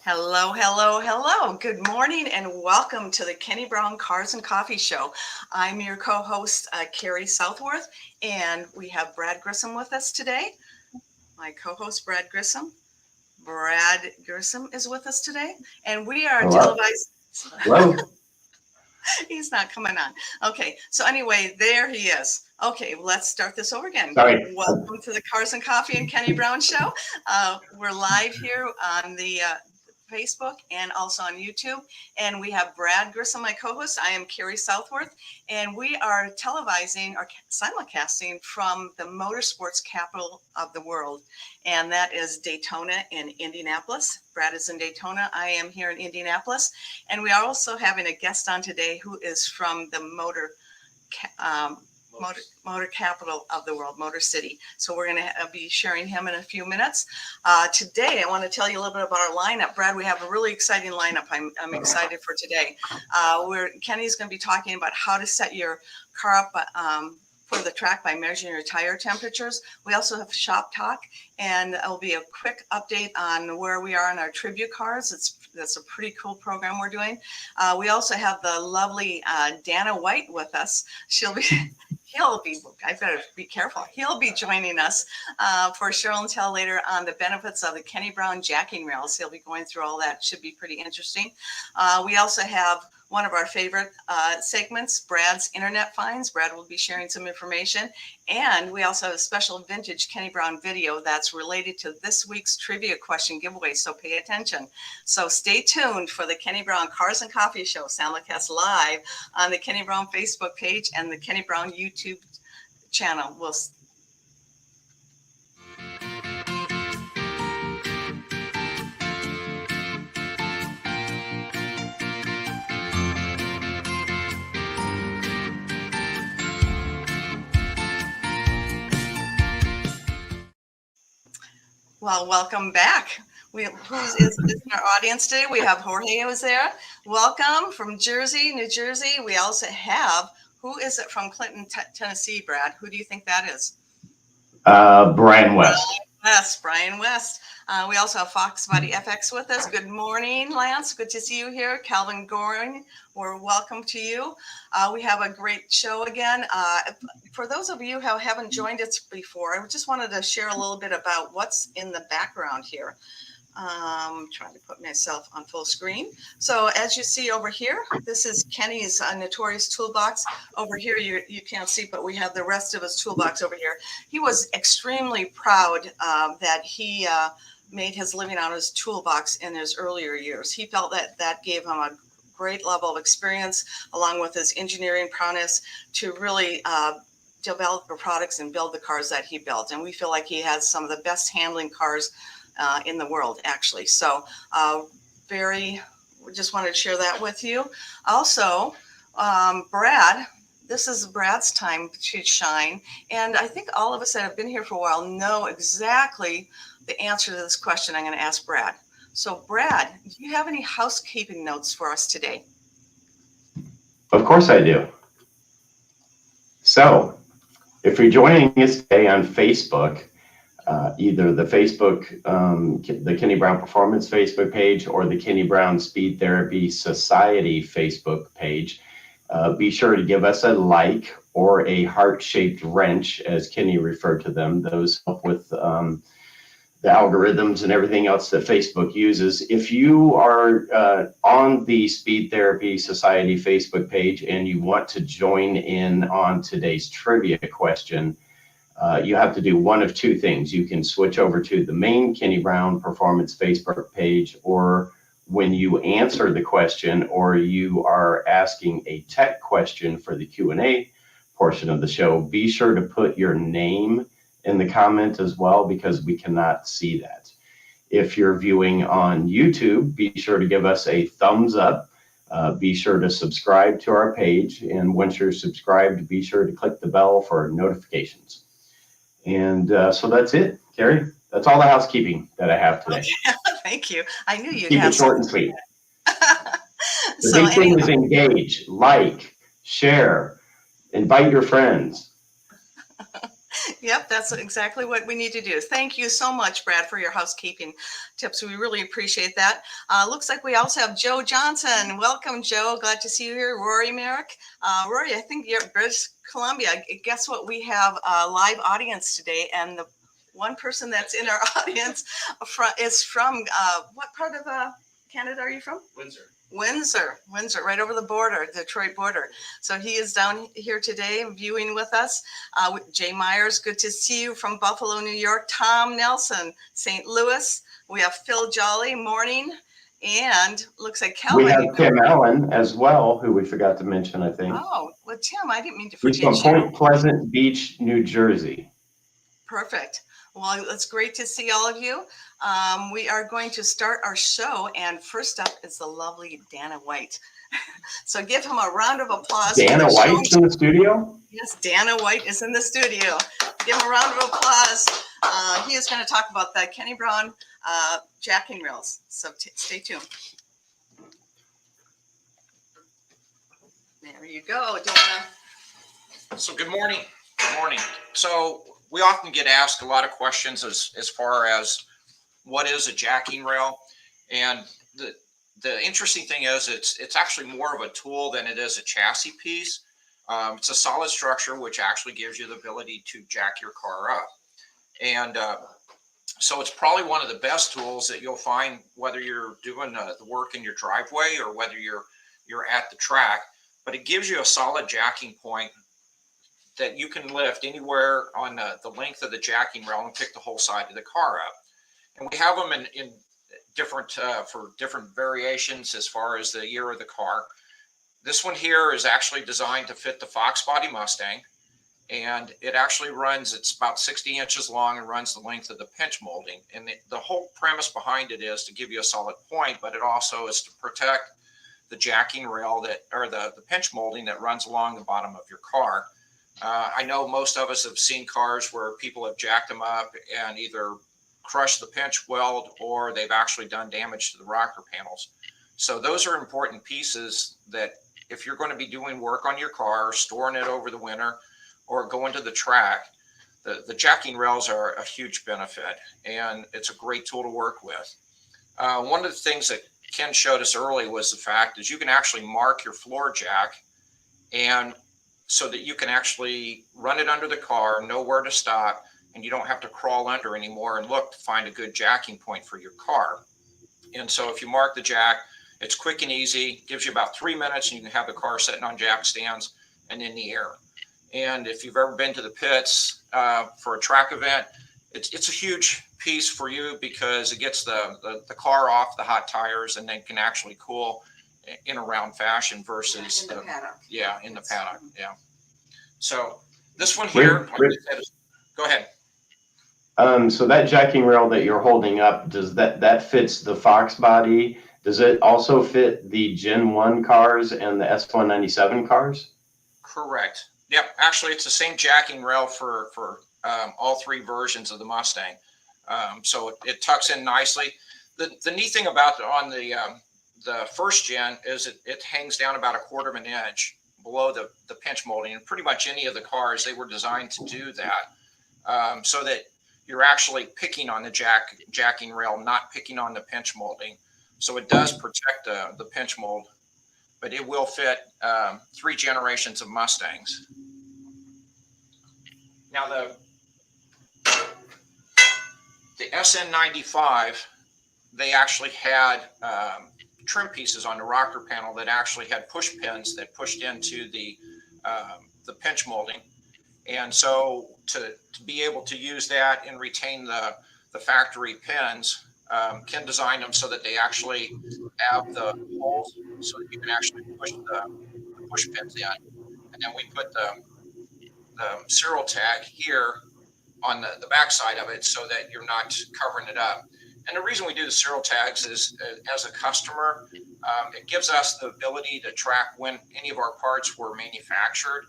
Hello, hello, hello. Good morning and welcome to the Kenny Brown Cars and Coffee Show. I'm your co-host, Cari Southworth, and we have Brad Grissom with us today. My co-host, Brad Grissom. Brad Grissom is with us today, and we are televised. Hello. He's not coming on. Okay, so anyway, there he is. Okay, let's start this over again. Sorry. Welcome to the Cars and Coffee and Kenny Brown Show. We're live here on the Facebook and also on YouTube. And we have Brad Grissom, my co-host. I am Cari Southworth, and we are televising or simulcasting from the motorsports capital of the world, and that is Daytona in Indianapolis. Brad is in Daytona. I am here in Indianapolis, and we are also having a guest on today who is from the motor capital of the world, Motor City. So we're going to be sharing him in a few minutes. Today, I want to tell you a little bit about our lineup. Brad, we have a really exciting lineup. I'm excited for today. Kenny's going to be talking about how to set your car up for the track by measuring your tire temperatures. We also have shop talk, and it will be a quick update on where we are in our tribute cars. That's a pretty cool program we're doing. We also have the lovely Dana White with us. I better be careful. He'll be joining us for show and tell later on the benefits of the Kenny Brown jacking rails. He'll be going through all that. Should be pretty interesting. We also have one of our favorite segments, Brad's Internet Finds. Brad will be sharing some information. And we also have a special vintage Kenny Brown video that's related to this week's trivia question giveaway, so pay attention. So stay tuned for the Kenny Brown Cars and Coffee Show, simulcast live on the Kenny Brown Facebook page and the Kenny Brown YouTube channel. Well, welcome back. Who's in our audience today? We have Jorge who's there. Welcome from Jersey, New Jersey. We also have, who is it from Clinton, Tennessee, Brad? Who do you think that is? Brian West. Brian West. We also have Fox Buddy FX with us. Good morning, Lance. Good to see you here. Calvin Goring, we're welcome to you. We have a great show again. For those of you who haven't joined us before, I just wanted to share a little bit about what's in the background here. I'm trying to put myself on full screen. So as you see over here, this is Kenny's notorious toolbox. Over here, you can't see, but we have the rest of his toolbox over here. He was extremely proud that he made his living out of his toolbox in his earlier years. He felt that gave him a great level of experience, along with his engineering prowess, to really develop the products and build the cars that he built. And we feel like he has some of the best handling cars in the world, actually. So we just wanted to share that with you. Also, Brad, this is Brad's time to shine. And I think all of us that have been here for a while know exactly the answer to this question I'm going to ask Brad. So Brad, do you have any housekeeping notes for us today? Of course I do. So if you're joining us today on Facebook, either the the Kenny Brown Performance Facebook page or the Kenny Brown Speed Therapy Society Facebook page, be sure to give us a like or a heart-shaped wrench, as Kenny referred to them. Those help with the algorithms and everything else that Facebook uses. If you are on the Speed Therapy Society Facebook page and you want to join in on today's trivia question, you have to do one of two things. You can switch over to the main Kenny Brown Performance Facebook page, or when you answer the question or you are asking a tech question for the Q&A portion of the show, be sure to put your name in the comment as well, because we cannot see that. If you're viewing on YouTube, be sure to give us a thumbs up. Be sure to subscribe to our page. And once you're subscribed, be sure to click the bell for notifications. And so that's it, Cari. That's all the housekeeping that I have today. Okay. Thank you. I knew you'd keep have it short and sweet. The So big thing is engage, like, share, invite your friends. Yep, that's exactly what we need to do. Thank you so much, Brad, for your housekeeping tips. We really appreciate that. Looks like we also have Joe Johnson. Welcome, Joe. Glad to see you here. Rory Merrick. Rory, I think you're British Columbia. Guess what? We have a live audience today, and the one person that's in our audience is from what part of Canada are you from? Windsor, right over the border, Detroit border. So he is down here today viewing with us. Jay Myers, good to see you from Buffalo, New York. Tom Nelson, St. Louis. We have Phil Jolly, morning. And looks like Calvin. We have Tim Allen as well, who we forgot to mention, I think. Oh, well, Tim, I didn't mean to He's forget from you. Point Pleasant Beach, New Jersey. Perfect. Well, it's great to see all of you. We are going to start our show, and first up is the lovely Dana White. So give him a round of applause. Dana White's in the studio? Yes, Dana White is in the studio. Give him a round of applause. He is going to talk about the Kenny Brown jacking rails. So stay tuned. There you go, Dana. So good morning. Good morning. So we often get asked a lot of questions as far as what is a jacking rail, and the interesting thing is it's actually more of a tool than it is a chassis piece. It's a solid structure which actually gives you the ability to jack your car up, and so it's probably one of the best tools that you'll find, whether you're doing the work in your driveway or whether you're at the track. But it gives you a solid jacking point that you can lift anywhere on the length of the jacking rail and pick the whole side of the car up. And we have them in different for different variations as far as the year of the car. This one here is actually designed to fit the Fox Body Mustang, and it actually runs, it's about 60 inches long and runs the length of the pinch molding. And the whole premise behind it is to give you a solid point, but it also is to protect the jacking rail or the pinch molding that runs along the bottom of your car. I know most of us have seen cars where people have jacked them up and either crushed the pinch weld or they've actually done damage to the rocker panels. So those are important pieces that if you're going to be doing work on your car, storing it over the winter, or going to the track, the jacking rails are a huge benefit, and it's a great tool to work with. One of the things that Ken showed us early was the fact is you can actually mark your floor jack, and so that you can actually run it under the car, know where to stop, and you don't have to crawl under anymore and look to find a good jacking point for your car. And so if you mark the jack, it's quick and easy, gives you about 3 minutes, and you can have the car sitting on jack stands and in the air. And if you've ever been to the pits for a track event, it's a huge piece for you because it gets the car off the hot tires and then can actually cool in a round fashion versus in the paddock. Yeah, in the paddock. Yeah. So this one here, like I said, go ahead. So that jacking rail that you're holding up, does that fits the Fox body? Does it also fit the Gen 1 cars and the S197 cars? Correct. Yep. Actually, it's the same jacking rail for all three versions of the Mustang. So it tucks in nicely. The neat thing about on the first gen is it hangs down about 1/4 of an inch below the pinch molding, and pretty much any of the cars, they were designed to do that, so that you're actually picking on the jacking rail, not picking on the pinch molding. So it does protect the pinch mold, but it will fit 3 generations of Mustangs. Now the SN95, they actually had trim pieces on the rocker panel that actually had push pins that pushed into the pinch molding, and so to be able to use that and retain the factory pins, Ken designed them so that they actually have the holes so that you can actually push the push pins in, and then we put the serial tag here on the back side of it so that you're not covering it up. And the reason we do the serial tags is, as a customer, it gives us the ability to track when any of our parts were manufactured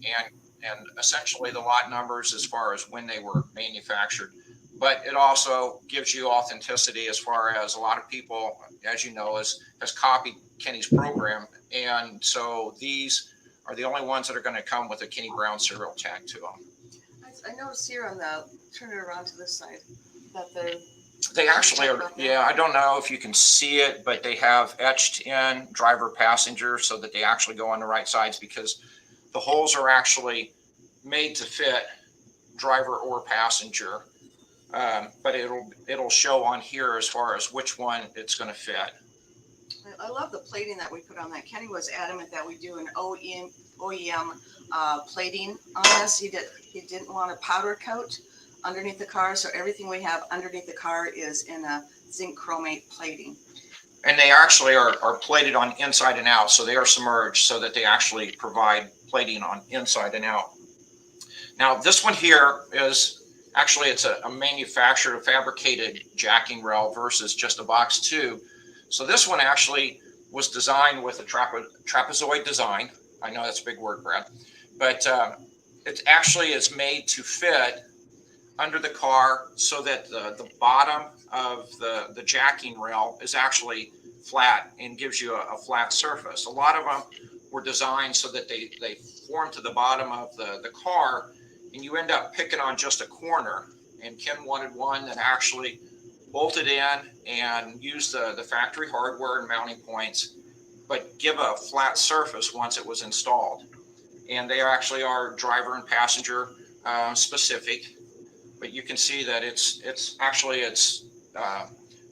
and essentially the lot numbers as far as when they were manufactured. But it also gives you authenticity as far as a lot of people, as you know, has copied Kenny's program. And so these are the only ones that are going to come with a Kenny Brown serial tag to them. I noticed here on the, turn it around to this side, that They actually are, yeah, I don't know if you can see it, but they have etched in driver passenger so that they actually go on the right sides, because the holes are actually made to fit driver or passenger. But it'll show on here as far as which one it's going to fit. I love the plating that we put on that. Kenny was adamant that we do an OEM plating on this. He didn't want a powder coat underneath the car, so everything we have underneath the car is in a zinc chromate plating. And they actually are plated on inside and out, so they are submerged so that they actually provide plating on inside and out. Now this one here is actually, it's a manufactured, fabricated jacking rail versus just a box tube. So this one actually was designed with a trapezoid design. I know that's a big word, Brad, but it actually is made to fit under the car so that the bottom of the jacking rail is actually flat and gives you a flat surface. A lot of them were designed so that they form to the bottom of the car, and you end up picking on just a corner. And Ken wanted one that actually bolted in and used the factory hardware and mounting points, but give a flat surface once it was installed. And they actually are driver and passenger specific, but you can see that it's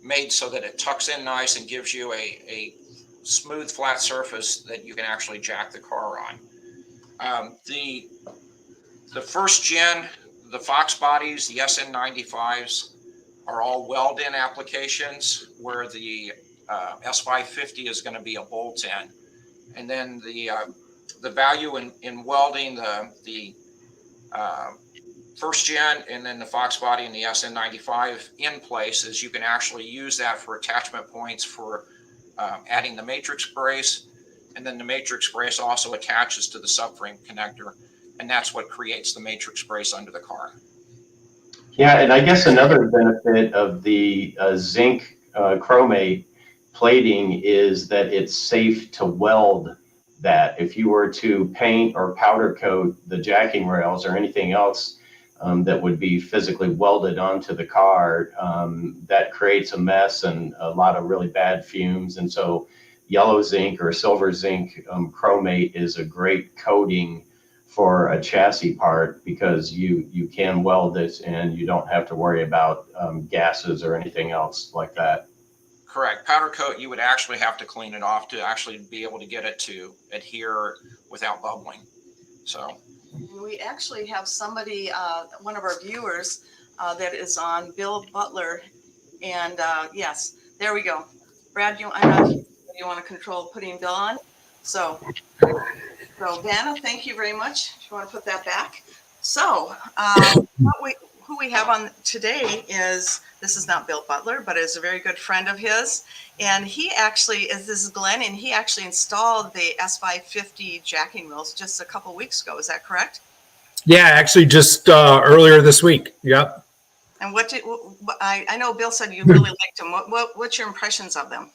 made so that it tucks in nice and gives you a smooth flat surface that you can actually jack the car on. The first gen, the Fox bodies, the SN95s, are all weld-in applications, where the S550 is going to be a bolt-in. And then the value in welding the first gen and then the Fox body and the SN95 in place is you can actually use that for attachment points for adding the matrix brace. And then the matrix brace also attaches to the subframe connector, and that's what creates the matrix brace under the car. Yeah, and I guess another benefit of the zinc chromate plating is that it's safe to weld that. If you were to paint or powder coat the jacking rails or anything else that would be physically welded onto the car, that creates a mess and a lot of really bad fumes. And so yellow zinc or silver zinc chromate is a great coating for a chassis part, because you can weld it and you don't have to worry about gases or anything else like that. Correct. Powder coat, you would actually have to clean it off to actually be able to get it to adhere without bubbling. So we actually have somebody, one of our viewers that is on, Bill Butler, and yes, there we go. Brad, you want to control putting Bill on? So Vanna, thank you very much. If you want to put that back. So who we have on today is, this is not Bill Butler, but is a very good friend of his. And he actually, this is Glenn, and he actually installed the S550 jacking wheels just a couple weeks ago. Is that correct? Yeah, actually just earlier this week. Yep. And I know Bill said you really liked them. What's your impressions of them?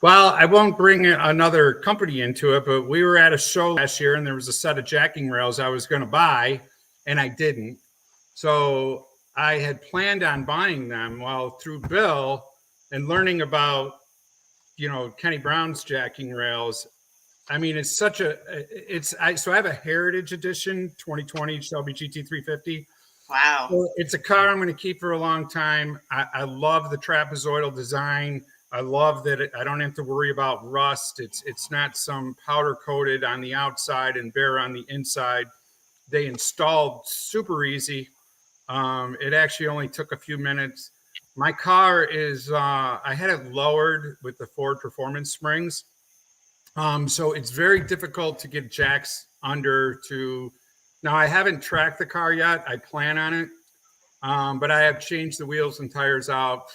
Well, I won't bring another company into it, but we were at a show last year and there was a set of jacking rails I was going to buy and I didn't. So I had planned on buying them. Well, through Bill and learning about, Kenny Brown's jacking rails, I mean, it's such a, so I have a Heritage Edition 2020 Shelby GT350. Wow. So it's a car I'm going to keep for a long time. I love the trapezoidal design. I love that I don't have to worry about rust. It's not some powder coated on the outside and bare on the inside. They installed super easy. It actually only took a few minutes. My car is, I had it lowered with the Ford Performance Springs. So it's very difficult to get jacks under to, now I haven't tracked the car yet. I plan on it. But I have changed the wheels and tires out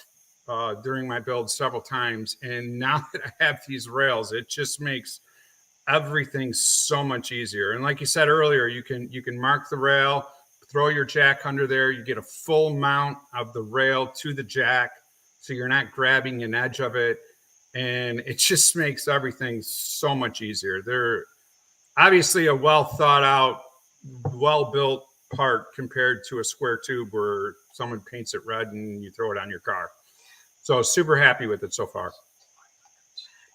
during my build several times. And now that I have these rails, it just makes everything so much easier. And like you said earlier, you can mark the rail, throw your jack under there. You get a full mount of the rail to the jack, so you're not grabbing an edge of it. And it just makes everything so much easier. They're obviously a well thought out, well built part compared to a square tube where someone paints it red and you throw it on your car. So super happy with it so far.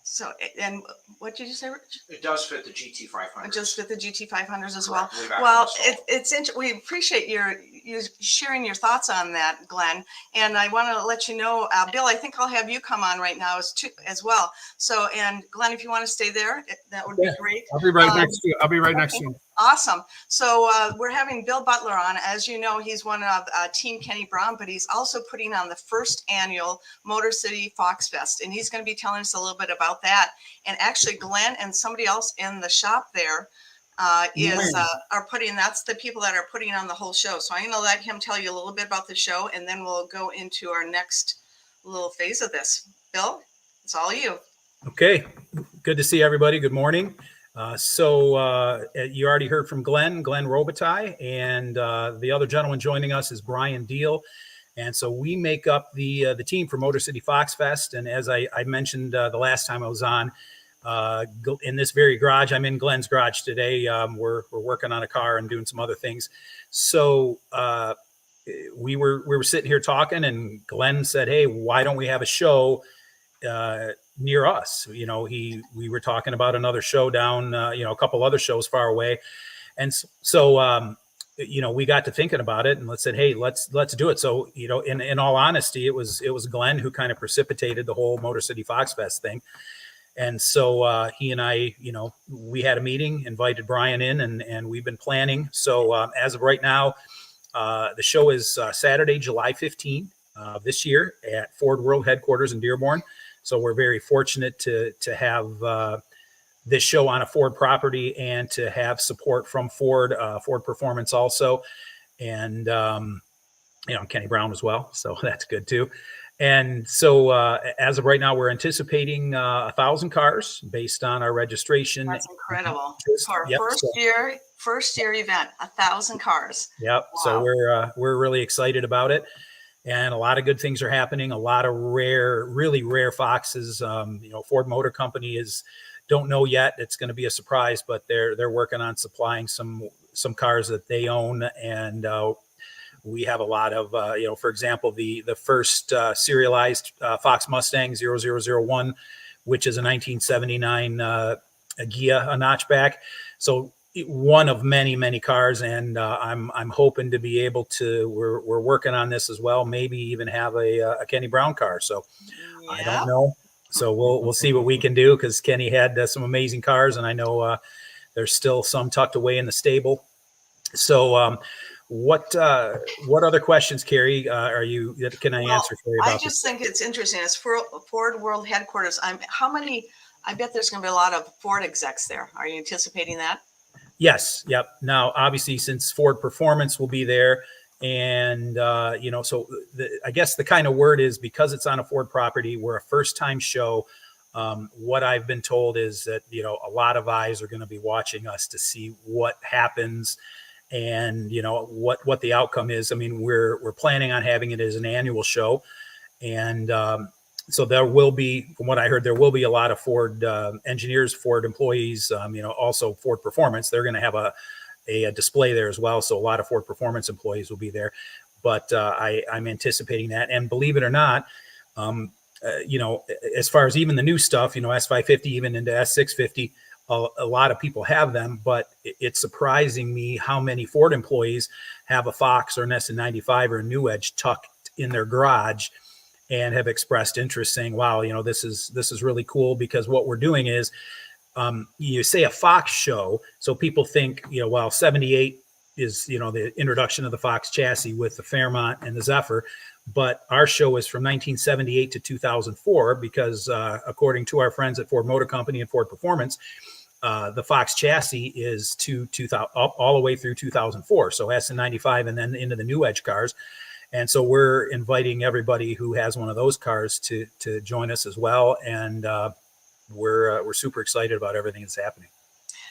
So, and what did you say, Rich? It does fit the GT500. Just with the GT500s as well. Correct. We've actually Well, installed. we appreciate you sharing your thoughts on that, Glenn. And I want to let you know, Bill, I think I'll have you come on right now as well. So, and Glenn, if you want to stay there, that would be great. I'll be right next to you. I'll be right next to you. Awesome. So we're having Bill Butler on. As you know, he's one of Team Kenny Brown, but he's also putting on the first annual Motor City Fox Fest. And he's going to be telling us a little bit about that. And actually, Glenn and somebody else in the shop there that's the people that are putting on the whole show. So I'm going to let him tell you a little bit about the show, and then we'll go into our next little phase of this. Bill, it's all you. Okay. Good to see everybody. Good morning. You already heard from Glenn Robitaille, and the other gentleman joining us is Brian Deal. And so we make up the team for Motor City Fox Fest. And as I mentioned the last time I was on, in this very garage, I'm in Glenn's garage today. We're working on a car and doing some other things. So we were sitting here talking, and Glenn said, "Hey, why don't we have a show near us?" We were talking about another show down, a couple other shows far away. And so, we got to thinking about it, and let's said, "Hey, let's do it." So, in all honesty, it was Glenn who kind of precipitated the whole Motor City Fox Fest thing. And so he and I, we had a meeting, invited Brian in, and we've been planning. So as of right now, the show is Saturday, July 15th this year at Ford World Headquarters in Dearborn. So we're very fortunate to have this show on a Ford property and to have support from Ford Performance also, and Kenny Brown as well. So that's good too. And so as of right now, we're anticipating 1,000 cars based on our registration. That's incredible. For Yep, our first year event, 1,000 cars. Yep. Wow. So we're really excited about it. And a lot of good things are happening. A lot of really rare Foxes. Ford Motor Company don't know yet. It's going to be a surprise, but they're working on supplying some cars that they own. And we have a lot of, for example, the first serialized Fox Mustang 0001, which is a 1979 Ghia, a notchback. So one of many cars, and I'm hoping to be able to. We're working on this as well. Maybe even have a Kenny Brown car. So yeah. I don't know. So we'll see what we can do, because Kenny had some amazing cars, and I know there's still some tucked away in the stable. So what other questions, Cari, can I answer for you about? I just think it's interesting. It's Ford World Headquarters. I bet there's going to be a lot of Ford execs there. Are you anticipating that? Yes. Yep. Now, obviously, since Ford Performance will be there, and so I guess the kind of word is, because it's on a Ford property, we're a first-time show. What I've been told is that a lot of eyes are going to be watching us to see what happens, and what the outcome is. I mean, we're planning on having it as an annual show, and so there will be, from what I heard, there will be a lot of Ford engineers, Ford employees, also Ford Performance. They're going to have a display there as well. So a lot of Ford Performance employees will be there. But I'm anticipating that. And believe it or not, as far as even the new stuff, S550, even into S650, a lot of people have them. But it's surprising me how many Ford employees have a Fox or an SN95 or a New Edge tucked in their garage, and have expressed interest, saying, "Wow, this is really cool," because what we're doing is, you say a Fox show, so people think, 78 is, the introduction of the Fox chassis with the Fairmont and the Zephyr, but our show is from 1978 to 2004, because according to our friends at Ford Motor Company and Ford Performance, the Fox chassis is to 2000 all the way through 2004. So SN95 and then into the New Edge cars. And so we're inviting everybody who has one of those cars to join us as well. And we're super excited about everything that's happening.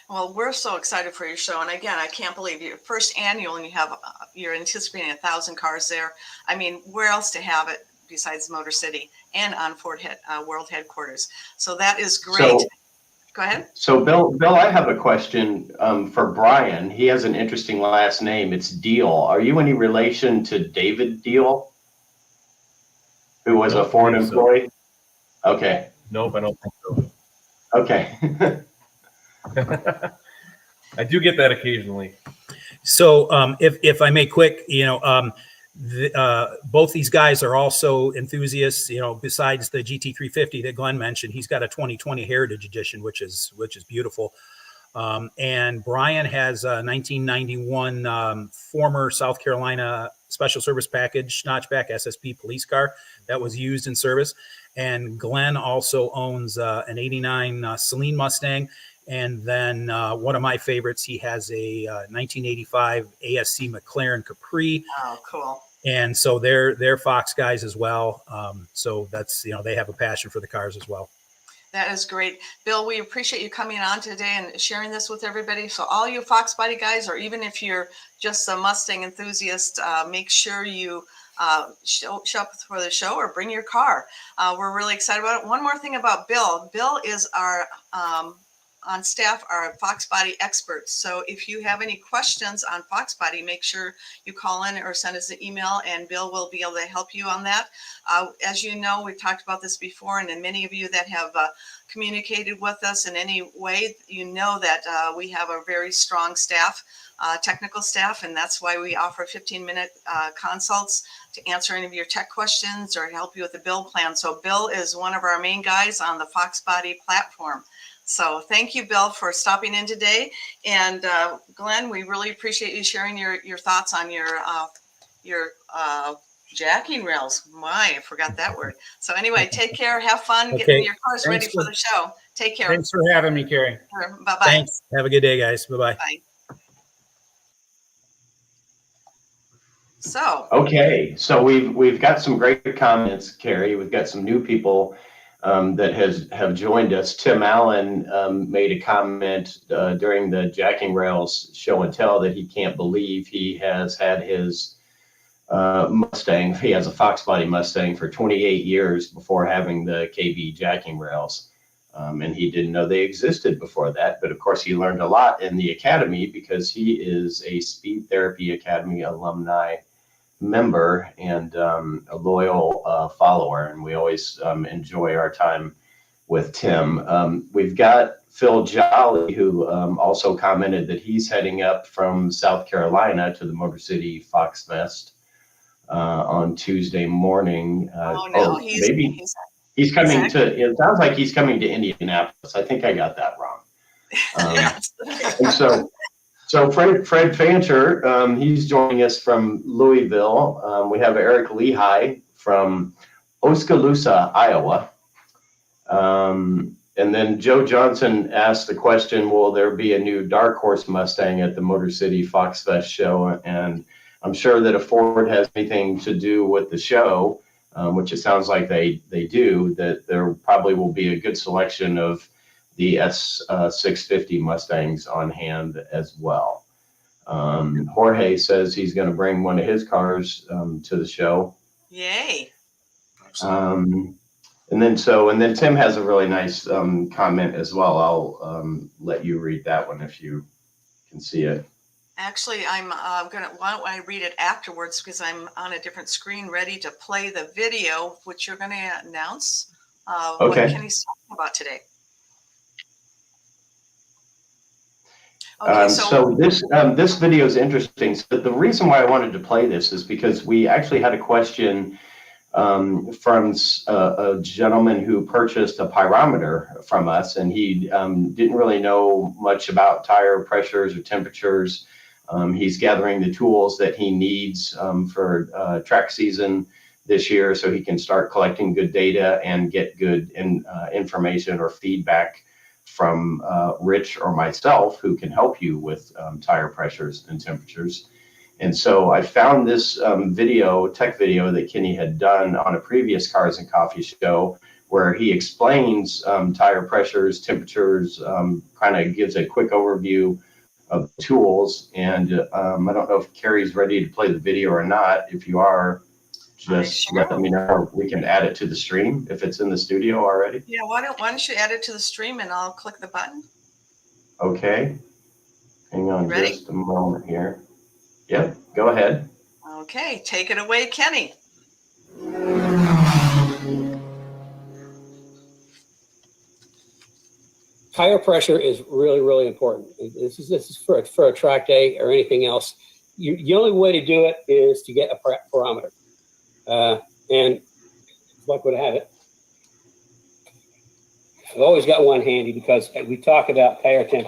Well, we're so excited for your show. And again, I can't believe your first annual, and you're anticipating 1,000 cars there. I mean, where else to have it besides Motor City and on Ford World Headquarters? So that is great. Go ahead. So Bill, I have a question for Brian. He has an interesting last name. It's Deal. Are you any relation to David Deal, who was a Don't Ford believe so. employee? Okay. Nope, I don't think Okay. so. I do get that occasionally. So if I may quick, both these guys are also enthusiasts. Besides the GT350 that Glenn mentioned, he's got a 2020 Heritage Edition, which is beautiful. And Brian has a 1991 former South Carolina Special Service Package Notchback SSP police car that was used in service. And Glenn also owns an 89 Celine Mustang. And then one of my favorites, he has a 1985 ASC McLaren Capri. Oh, cool. And so they're Fox guys as well. So that's, they have a passion for the cars as well. That is great. Bill, we appreciate you coming on today and sharing this with everybody. So all you Fox Body guys, or even if you're just a Mustang enthusiast, make sure you show up for the show or bring your car. We're really excited about it. One more thing about Bill. Bill is our on staff are Fox Body experts. So if you have any questions on Fox Body, make sure you call in or send us an email, and Bill will be able to help you on that. As you know, we've talked about this before, and many of you that have communicated with us in any way, you know that we have a very strong staff, technical staff, and that's why we offer 15-minute consults to answer any of your tech questions or help you with the build plan. So Bill is one of our main guys on the Fox Body platform. So thank you, Bill, for stopping in today. And Glenn, we really appreciate you sharing your thoughts on your jacking rails. My, I forgot that word. So anyway, take care. Have fun getting your cars ready for the show. Take care. Thanks for having me, Cari. Bye-bye. Thanks. Have a good day, guys. Bye-bye. Bye. So. Okay. So we've got some great comments, Cari. We've got some new people that have joined us. Tim Allen made a comment during the Jacking Rails show and tell that he can't believe he has had his Mustang. He has a Fox Body Mustang for 28 years before having the KB Jacking Rails. And he didn't know they existed before that. But of course, he learned a lot in the Academy because he is a Speed Therapy Academy alumni member and a loyal follower, and we always enjoy our time with Tim. We've got Phil Jolly, who also commented that he's heading up from South Carolina to the Motor City Fox Fest on Tuesday morning. He's coming to, it sounds like he's coming to Indianapolis. I think I got that wrong. And so Fred Fancher, he's joining us from Louisville. We have Eric Lehigh from Oskaloosa, Iowa. And then Joe Johnson asked the question, will there be a new Dark Horse Mustang at the Motor City Fox Fest show? And I'm sure that if Ford has anything to do with the show, which it sounds like they do, that there probably will be a good selection of the S650 Mustangs on hand as well. Jorge says he's going to bring one of his cars to the show. Yay. And then Tim has a really nice comment as well. I'll let you read that one if you can see it. Actually, I'm why don't I read it afterwards, because I'm on a different screen ready to play the video, which you're going to announce what Kenny's talking about today. Okay, so this video is interesting. So the reason why I wanted to play this is because we actually had a question from a gentleman who purchased a pyrometer from us, and he didn't really know much about tire pressures or temperatures. He's gathering the tools that he needs for track season this year, so he can start collecting good data and get good information or feedback from Rich or myself, who can help you with tire pressures and temperatures. And so I found this tech video that Kenny had done on a previous Cars and Coffee show, where he explains tire pressures, temperatures, kind of gives a quick overview of the tools. And I don't know if Cari's ready to play the video or not. If you are, just let me know. We can add it to the stream if it's in the studio already. Yeah, why don't you add it to the stream and I'll click the button. Okay. Hang on Ready? just a moment here. Yep, go ahead. Okay, take it away, Kenny. Tire pressure is really, really important. This is for a track day or anything else. The only way to do it is to get a barometer. And luck would have it, I've always got one handy because we talk about tire temp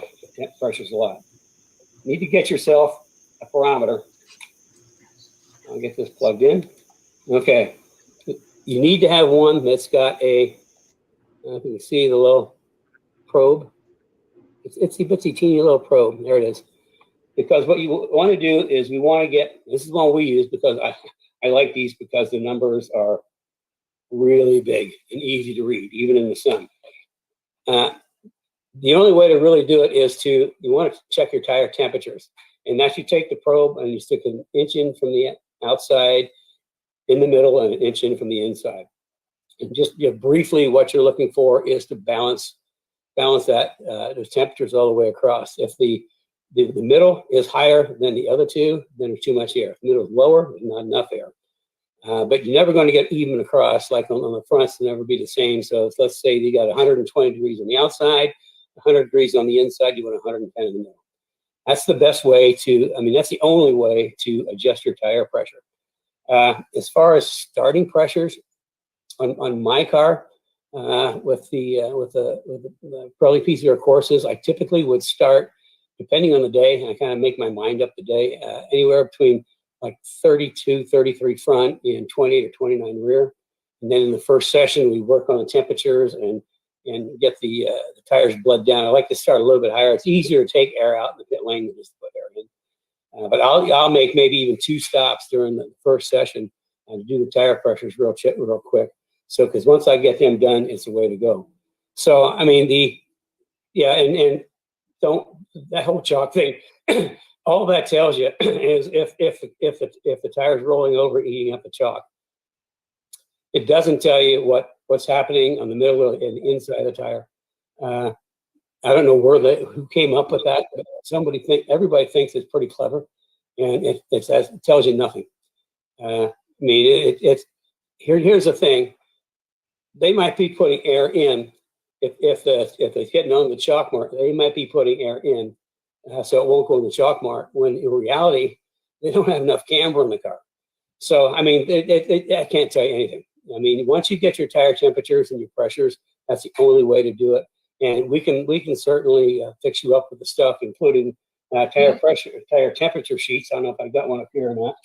pressures a lot. You need to get yourself a barometer. I'll get this plugged in. Okay. You need to have one that's got a, you can see the little probe. It's itsy bitsy teeny little probe. There it is. Because what you want to do is we want to get, this is one we use because I like these because the numbers are really big and easy to read, even in the sun. The only way to really do it is you want to check your tire temperatures. And that's you take the probe and you stick an inch in from the outside, in the middle, and an inch in from the inside. And just briefly, what you're looking for is to balance that those temperatures all the way across. If the middle is higher than the other two, then there's too much air. If the middle is lower, there's not enough air. But you're never going to get even across, like on the fronts, they'll never be the same. So let's say you got 120 degrees on the outside, 100 degrees on the inside, you want 110 in the middle. That's the best way that's the only way to adjust your tire pressure. As far as starting pressures on my car, with the Pirelli PCR courses, I typically would start, depending on the day, and I kind of make my mind up the day, anywhere between like 32, 33 front and 28 or 29 rear. And then in the first session, we work on the temperatures and get the tires bled down. I like to start a little bit higher. It's easier to take air out in the pit lane than just to put air in. But I'll make maybe even 2 stops during the first session to do the tire pressures real quick. So, because once I get them done, it's the way to go. So, I mean, and don't, that whole chalk thing, all that tells you is if the tire's rolling over, eating up the chalk. It doesn't tell you what's happening on the middle and the inside of the tire. I don't know who came up with that, but everybody thinks it's pretty clever, and it tells you nothing. I mean, here's the thing. They might be putting air in if it's hitting on the chalk mark. They might be putting air in, so it won't go in the chalk mark. When in reality, they don't have enough camber in the car. So I mean, I can't tell you anything. I mean, once you get your tire temperatures and your pressures, that's the only way to do it. And we can certainly fix you up with the stuff, including tire pressure, tire temperature sheets. I don't know if I got one up here or not.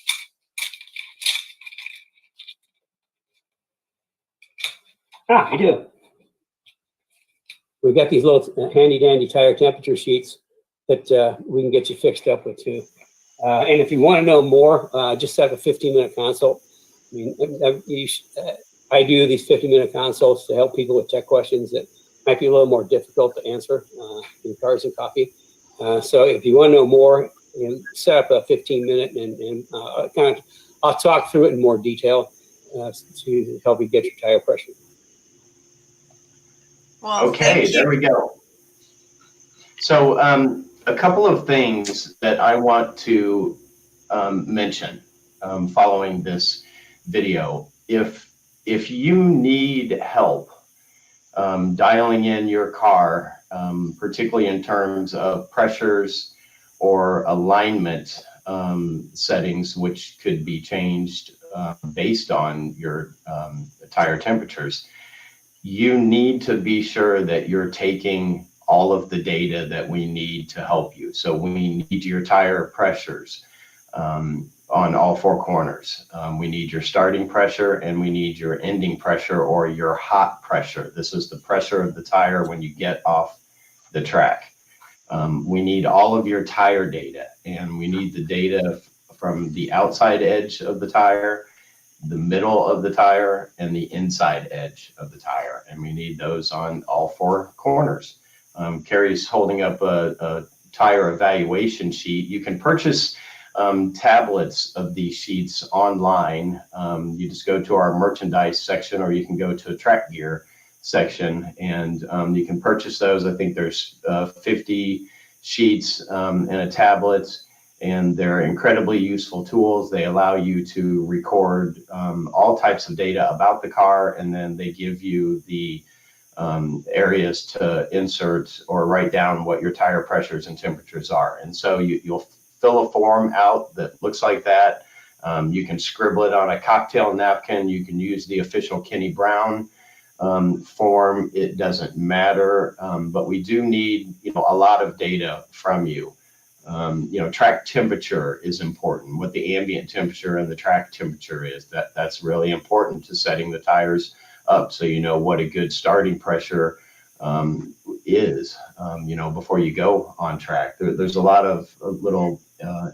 I do. We've got these little handy dandy tire temperature sheets that we can get you fixed up with too. And if you want to know more, just set up a 15-minute consult. I mean, I do these 50-minute consults to help people with tech questions that might be a little more difficult to answer in Cars and Coffee. So if you want to know more, set up a 15-minute and I'll talk through it in more detail to help you get your tire pressure. Well, okay, there we go. So a couple of things that I want to mention following this video. If you need help dialing in your car, particularly in terms of pressures or alignment settings, which could be changed based on your tire temperatures, you need to be sure that you're taking all of the data that we need to help you. So we need your tire pressures on all 4 corners. We need your starting pressure and we need your ending pressure, or your hot pressure. This is the pressure of the tire when you get off the track. We need all of your tire data, and we need the data from the outside edge of the tire, the middle of the tire, and the inside edge of the tire. And we need those on all 4 corners. Cari's holding up a tire evaluation sheet. You can purchase tablets of these sheets online. You just go to our merchandise section, or you can go to a track gear section, and you can purchase those. I think there's 50 sheets and a tablet, and they're incredibly useful tools. They allow you to record all types of data about the car, and then they give you the areas to insert or write down what your tire pressures and temperatures are. And so you'll fill a form out that looks like that. You can scribble it on a cocktail napkin. You can use the official Kenny Brown form. It doesn't matter, but we do need, a lot of data from you. Track temperature is important. What the ambient temperature and the track temperature is, that's really important to setting the tires up, so you know what a good starting pressure is, before you go on track. There's a lot of little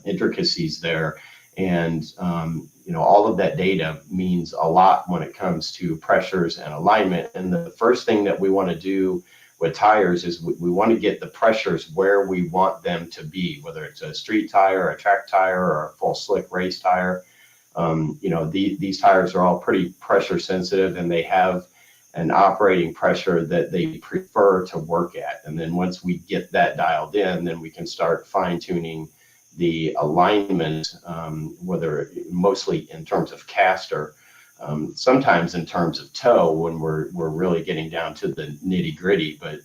intricacies there, and all of that data means a lot when it comes to pressures and alignment. And the first thing that we want to do with tires is we want to get the pressures where we want them to be, whether it's a street tire, a track tire, or a full slick race tire. These tires are all pretty pressure sensitive, and they have an operating pressure that they prefer to work at. And then once we get that dialed in, then we can start fine tuning the alignment, whether mostly in terms of caster, sometimes in terms of toe when we're really getting down to the nitty gritty. But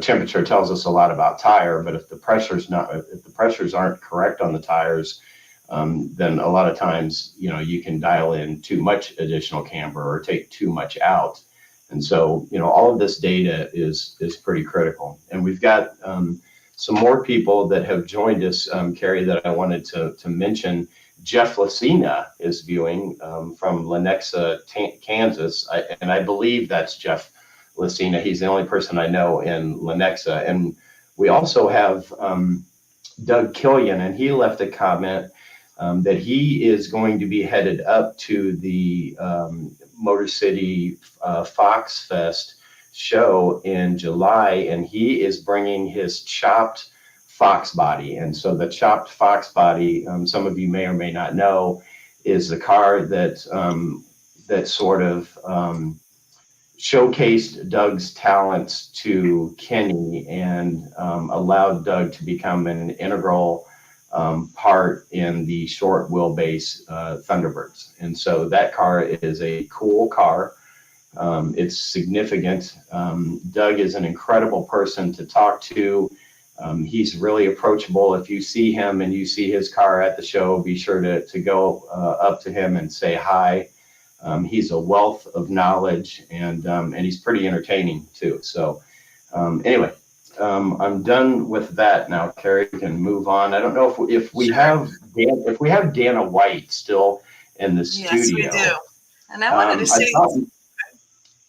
temperature tells us a lot about tire. But if the pressures aren't correct on the tires, then a lot of times you can dial in too much additional camber or take too much out. And so all of this data is pretty critical. And we've got some more people that have joined us, Cari, that I wanted to mention. Jeff Lucina is viewing from Lenexa, Kansas, and I believe that's Jeff Lucina. He's the only person I know in Lenexa. And we also have Doug Killian, and he left a comment that he is going to be headed up to the Motor City Fox Fest show in July, and he is bringing his chopped Fox body. And so the chopped Fox body, some of you may or may not know, is the car that sort of showcased Doug's talents to Kenny and allowed Doug to become an integral part in the short wheelbase Thunderbirds. And so that car is a cool car. It's significant. Doug is an incredible person to talk to. He's really approachable. If you see him and you see his car at the show, be sure to go up to him and say hi. He's a wealth of knowledge, and he's pretty entertaining too. So anyway, I'm done with that now. Cari, we can move on. I don't know if we have Dana White still in the studio. Yes, we do. And I wanted to say,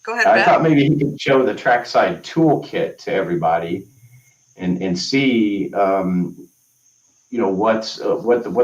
go ahead, I thought maybe he could show the trackside toolkit to everybody and see what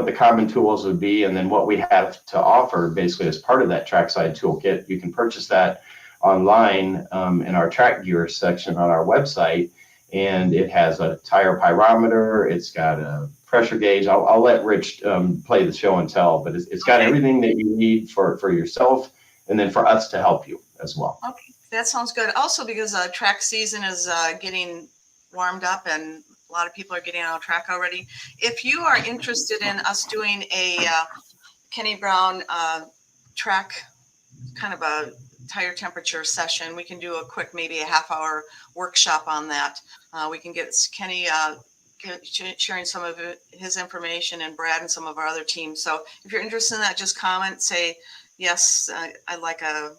the common tools would be, and then what we have to offer basically as part of that trackside toolkit. You can purchase that online in our track gear section on our website, and it has a tire pyrometer. It's got a pressure gauge. I'll let Rich play the show and tell, but it's got everything that you need for yourself, and then for us to help you as well. Okay, that sounds good. Also, because track season is getting warmed up and a lot of people are getting on track already. If you are interested in us doing a Kenny Brown track, kind of a tire temperature session, we can do a quick, maybe a half-hour workshop on that. We can get Kenny sharing some of his information, and Brad and some of our other teams. So if you're interested in that, just comment, say, yes, I'd like a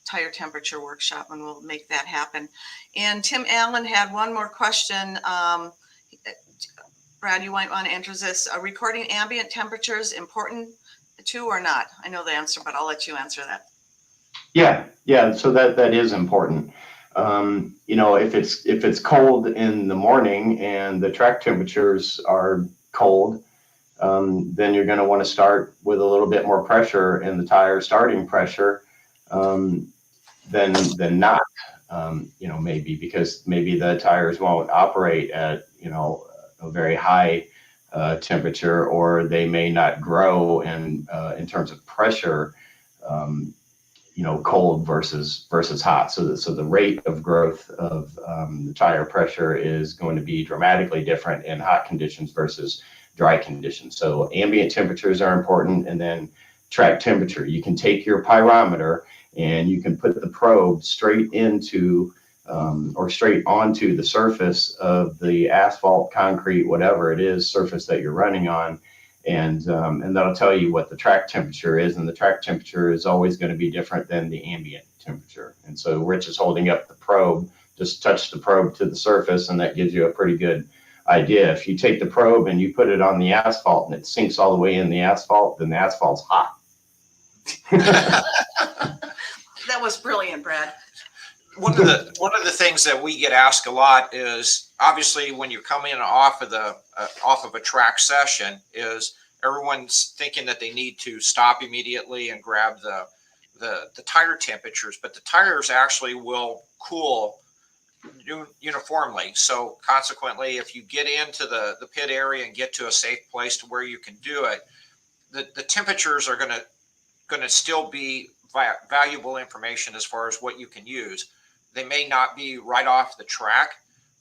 tire temperature workshop, and we'll make that happen. And Tim Allen had one more question. Brad, you might want to answer this. Are recording ambient temperatures important too or not? I know the answer, but I'll let you answer that. Yeah. So that is important. If it's cold in the morning and the track temperatures are cold, then you're going to want to start with a little bit more pressure in the tire starting pressure than not. Maybe because maybe the tires won't operate at a very high temperature, or they may not grow in terms of pressure, cold versus hot. So the rate of growth of the tire pressure is going to be dramatically different in hot conditions versus dry conditions. So ambient temperatures are important, and then track temperature. You can take your pyrometer and you can put the probe straight into or straight onto the surface of the asphalt, concrete, whatever it is, surface that you're running on, and that'll tell you what the track temperature is. And the track temperature is always going to be different than the ambient temperature. And so Rich is holding up the probe. Just touch the probe to the surface, and that gives you a pretty good idea. If you take the probe and you put it on the asphalt and it sinks all the way in the asphalt, then the asphalt's hot. That was brilliant, Brad. One of the things that we get asked a lot is, obviously when you're coming off of a track session, is everyone's thinking that they need to stop immediately and grab the tire temperatures, but the tires actually will cool uniformly. So consequently, if you get into the pit area and get to a safe place to where you can do it, the temperatures are going to still be valuable information as far as what you can use. They may not be right off the track,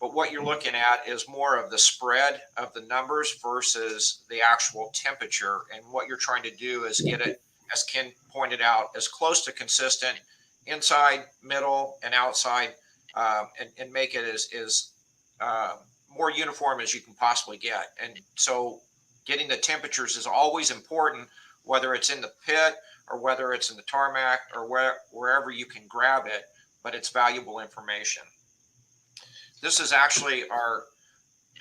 but what you're looking at is more of the spread of the numbers versus the actual temperature. And what you're trying to do is get it, as Ken pointed out, as close to consistent inside, middle, and outside, and make it as more uniform as you can possibly get. And so getting the temperatures is always important, whether it's in the pit or whether it's in the tarmac or wherever you can grab it, but it's valuable information. This is actually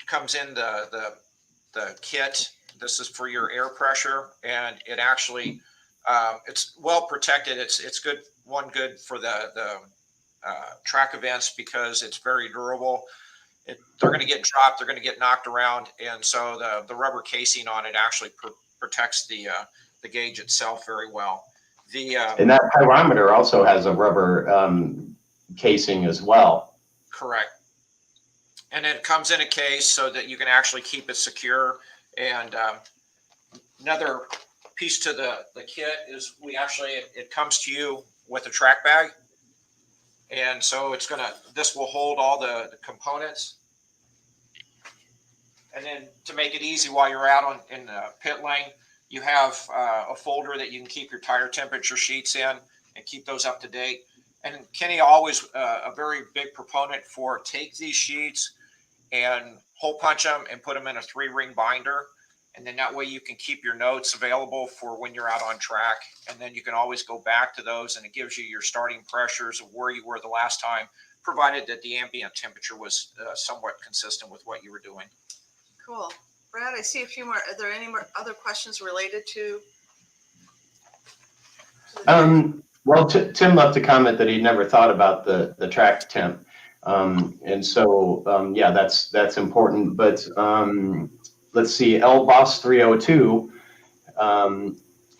comes in the kit. This is for your air pressure, and it actually, it's well protected. It's good for the track events because it's very durable. They're going to get dropped, they're going to get knocked around, and so the rubber casing on it actually protects the gauge itself very well. And that pyrometer also has a rubber casing as well. Correct. And it comes in a case so that you can actually keep it secure. And another piece to the kit is it comes to you with a track bag. And so this will hold all the components. And then to make it easy while you're out in the pit lane, you have a folder that you can keep your tire temperature sheets in and keep those up to date. And Kenny always a very big proponent for take these sheets and hole punch them and put them in a 3-ring binder. And then that way you can keep your notes available for when you're out on track. And then you can always go back to those, and it gives you your starting pressures of where you were the last time, provided that the ambient temperature was somewhat consistent with what you were doing. Cool. Brad, I see a few more. Are there any more other questions related to? Well, Tim left a comment that he'd never thought about the track temp. And so, yeah, that's important. But let's see, Boss 302,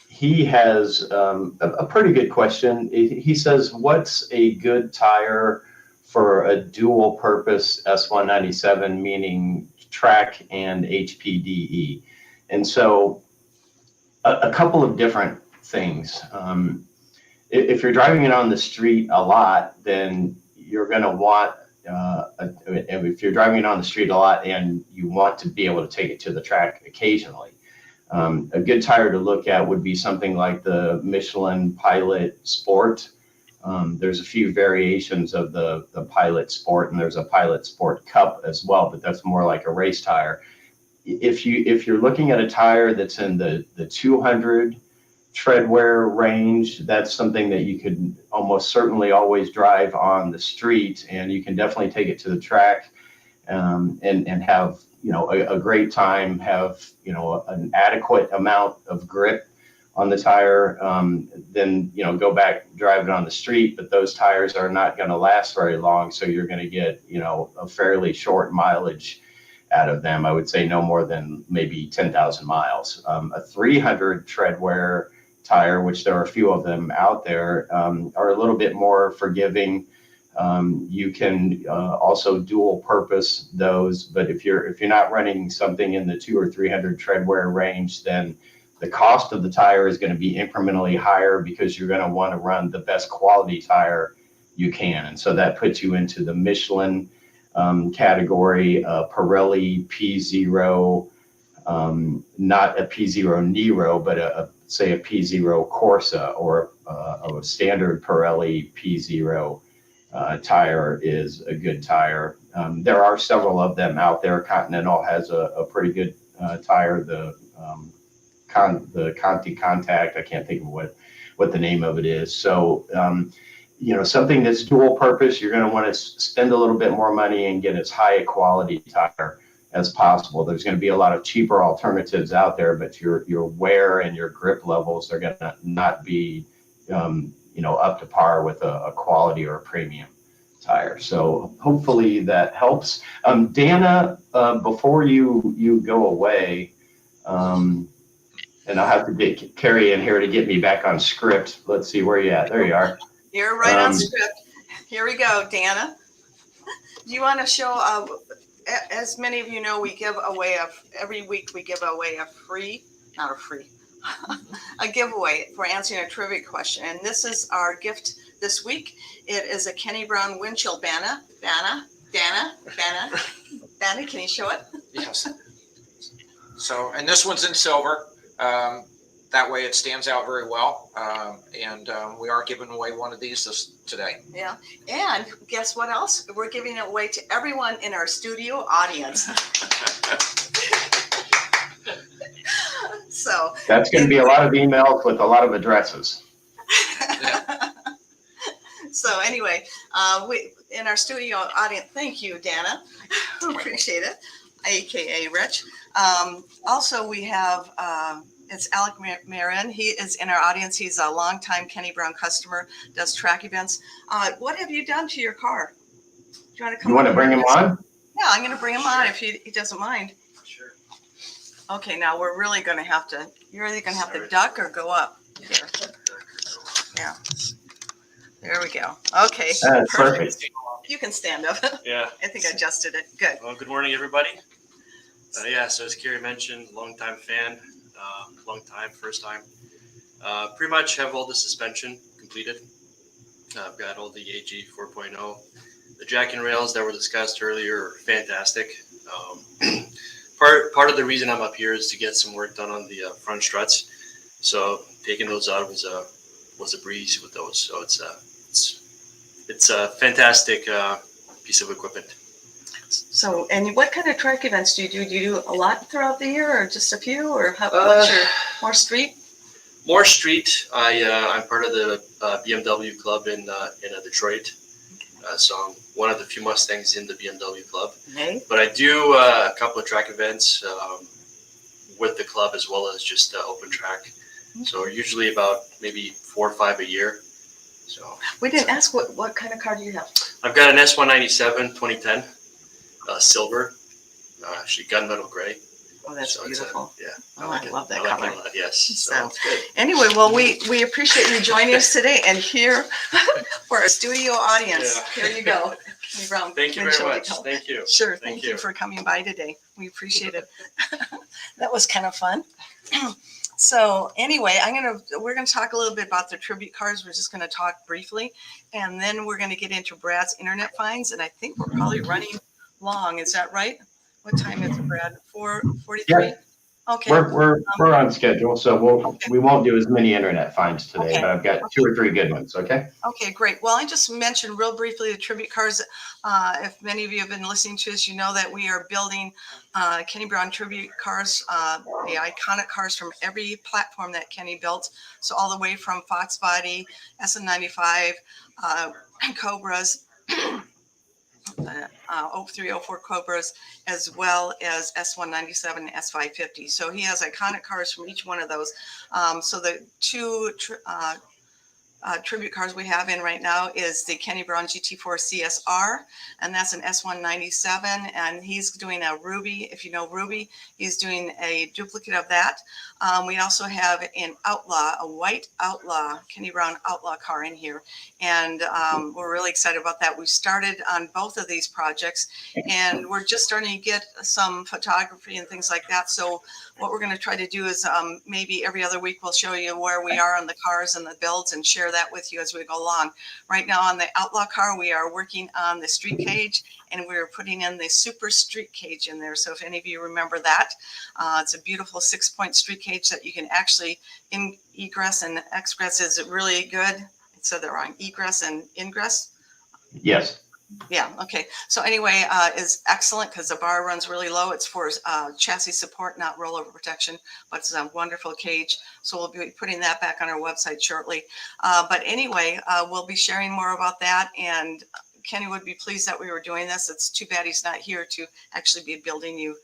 he has a pretty good question. He says, what's a good tire for a dual purpose S197, meaning track and HPDE? And so a couple of different things. If you're driving it on the street a lot, then you're going to want, if you're driving it on the street a lot and you want to be able to take it to the track occasionally, a good tire to look at would be something like the Michelin Pilot Sport. There's a few variations of the Pilot Sport, and there's a Pilot Sport Cup as well, but that's more like a race tire. If you're looking at a tire that's in the 200 tread wear range, that's something that you could almost certainly always drive on the street, and you can definitely take it to the track and have a great time, have an adequate amount of grip on the tire, then go back, drive it on the street. But those tires are not going to last very long, so you're going to get a fairly short mileage out of them. I would say no more than maybe 10,000 miles. A 300 tread wear tire, which there are a few of them out there, are a little bit more forgiving. You can also dual purpose those, but if you're not running something in the 200 or 300 tread wear range, then the cost of the tire is going to be incrementally higher because you're going to want to run the best quality tire you can. And so that puts you into the Michelin category, Pirelli P0, not a P0 Nero, but say a P0 Corsa or a standard Pirelli P0 tire is a good tire. There are several of them out there. Continental has a pretty good tire. The Conti Contact, I can't think of what the name of it is. So, something that's dual purpose, you're going to want to spend a little bit more money and get as high a quality tire as possible. There's going to be a lot of cheaper alternatives out there, but your wear and your grip levels are going to not be, up to par with a quality or a premium tire. So hopefully that helps. Dana, before you go away, and I'll have to get Cari in here to get me back on script. Let's see where you at. There you are. You're right on script. Here we go, Dana. Do you want to show, as many of you know, we give away every week we give away a giveaway for answering a trivia question. And this is our gift this week. It is a Kenny Brown windshield banner. Dana, can you show it? Yes. So, and this one's in silver. That way it stands out very well. And we are giving away one of these today. Yeah. And guess what else? We're giving it away to everyone in our studio audience. So that's going to be a lot of emails with a lot of addresses. So anyway, we in our studio audience, thank you, Dana. Appreciate it. AKA Rich. Also, we have it's Alec Marin. He is in our audience. He's a longtime Kenny Brown customer, does track events. What have you done to your car? Do you want to come? You want to bring him on? Yeah, I'm going to bring him on if he doesn't mind. Sure. Okay, now we're really going to have to, you're either going to have to duck or go up. Here. Yeah. There we go. Okay. That's perfect. You can stand up. Yeah. I think I adjusted it. Good. Well, good morning, everybody. So as Cari mentioned, longtime fan, first time. Pretty much have all the suspension completed. I've got all the AG 4.0. The jack and rails that were discussed earlier are fantastic. Part of the reason I'm up here is to get some work done on the front struts. So taking those out was a breeze with those. So it's a fantastic piece of equipment. So, and what kind of track events do you do? Do you do a lot throughout the year, or just a few, or what's your more street? More street. I'm part of the BMW club in Detroit. So I'm one of the few Mustangs in the BMW club. Okay. But I do a couple of track events with the club as well as just open track. So usually about maybe 4 or 5 a year. So we didn't ask what kind of car do you have? I've got an S197 2010 silver, actually gunmetal gray. Oh, that's so beautiful. Yeah. Oh, I love that I like color. it a lot, yes. So it's good. anyway, well, we appreciate you joining us today and here for our studio audience. Yeah. Here you go. Kenny Brown. Thank you very much. Thank you. Sure. Thank you for coming by today. We appreciate it. That was kind of fun. So anyway, we're gonna talk a little bit about the tribute cars. We're just gonna talk briefly, and then we're gonna get into Brad's internet finds. And I think we're probably running long. Is that right? What time is it, Brad? 4:43? Yeah. Okay. We're on schedule, so we won't do as many internet finds today, Okay. but I've got 2 or 3 good ones. Okay. Okay, great. Well, I just mentioned real briefly the tribute cars. If many of you have been listening to us, you know that we are building Kenny Brown tribute cars, the iconic cars from every platform that Kenny built. So all the way from Fox Body, SM95, Cobras, 0304 Cobras, as well as S197 and S550. So he has iconic cars from each one of those. So the two tribute cars we have in right now is the Kenny Brown GT4 CSR, and that's an S197, and he's doing a Ruby. If you know Ruby, he's doing a duplicate of that. We also have an Outlaw, a white Outlaw, Kenny Brown Outlaw car in here, and we're really excited about that. We started on both of these projects, and we're just starting to get some photography and things like that. So what we're going to try to do is maybe every other week we'll show you where we are on the cars and the builds and share that with you as we go along. Right now on the Outlaw car, we are working on the street cage, and we're putting in the super street cage in there. So if any of you remember that, it's a beautiful 6-point street cage that you can actually egress and exgress is really good. I said that wrong, egress and ingress. Yes. Yeah. Okay. So anyway, is excellent because the bar runs really low. It's for chassis support, not rollover protection, but it's a wonderful cage. So we'll be putting that back on our website shortly. But anyway, we'll be sharing more about that. And Kenny would be pleased that we were doing this. It's too bad he's not here to actually be building you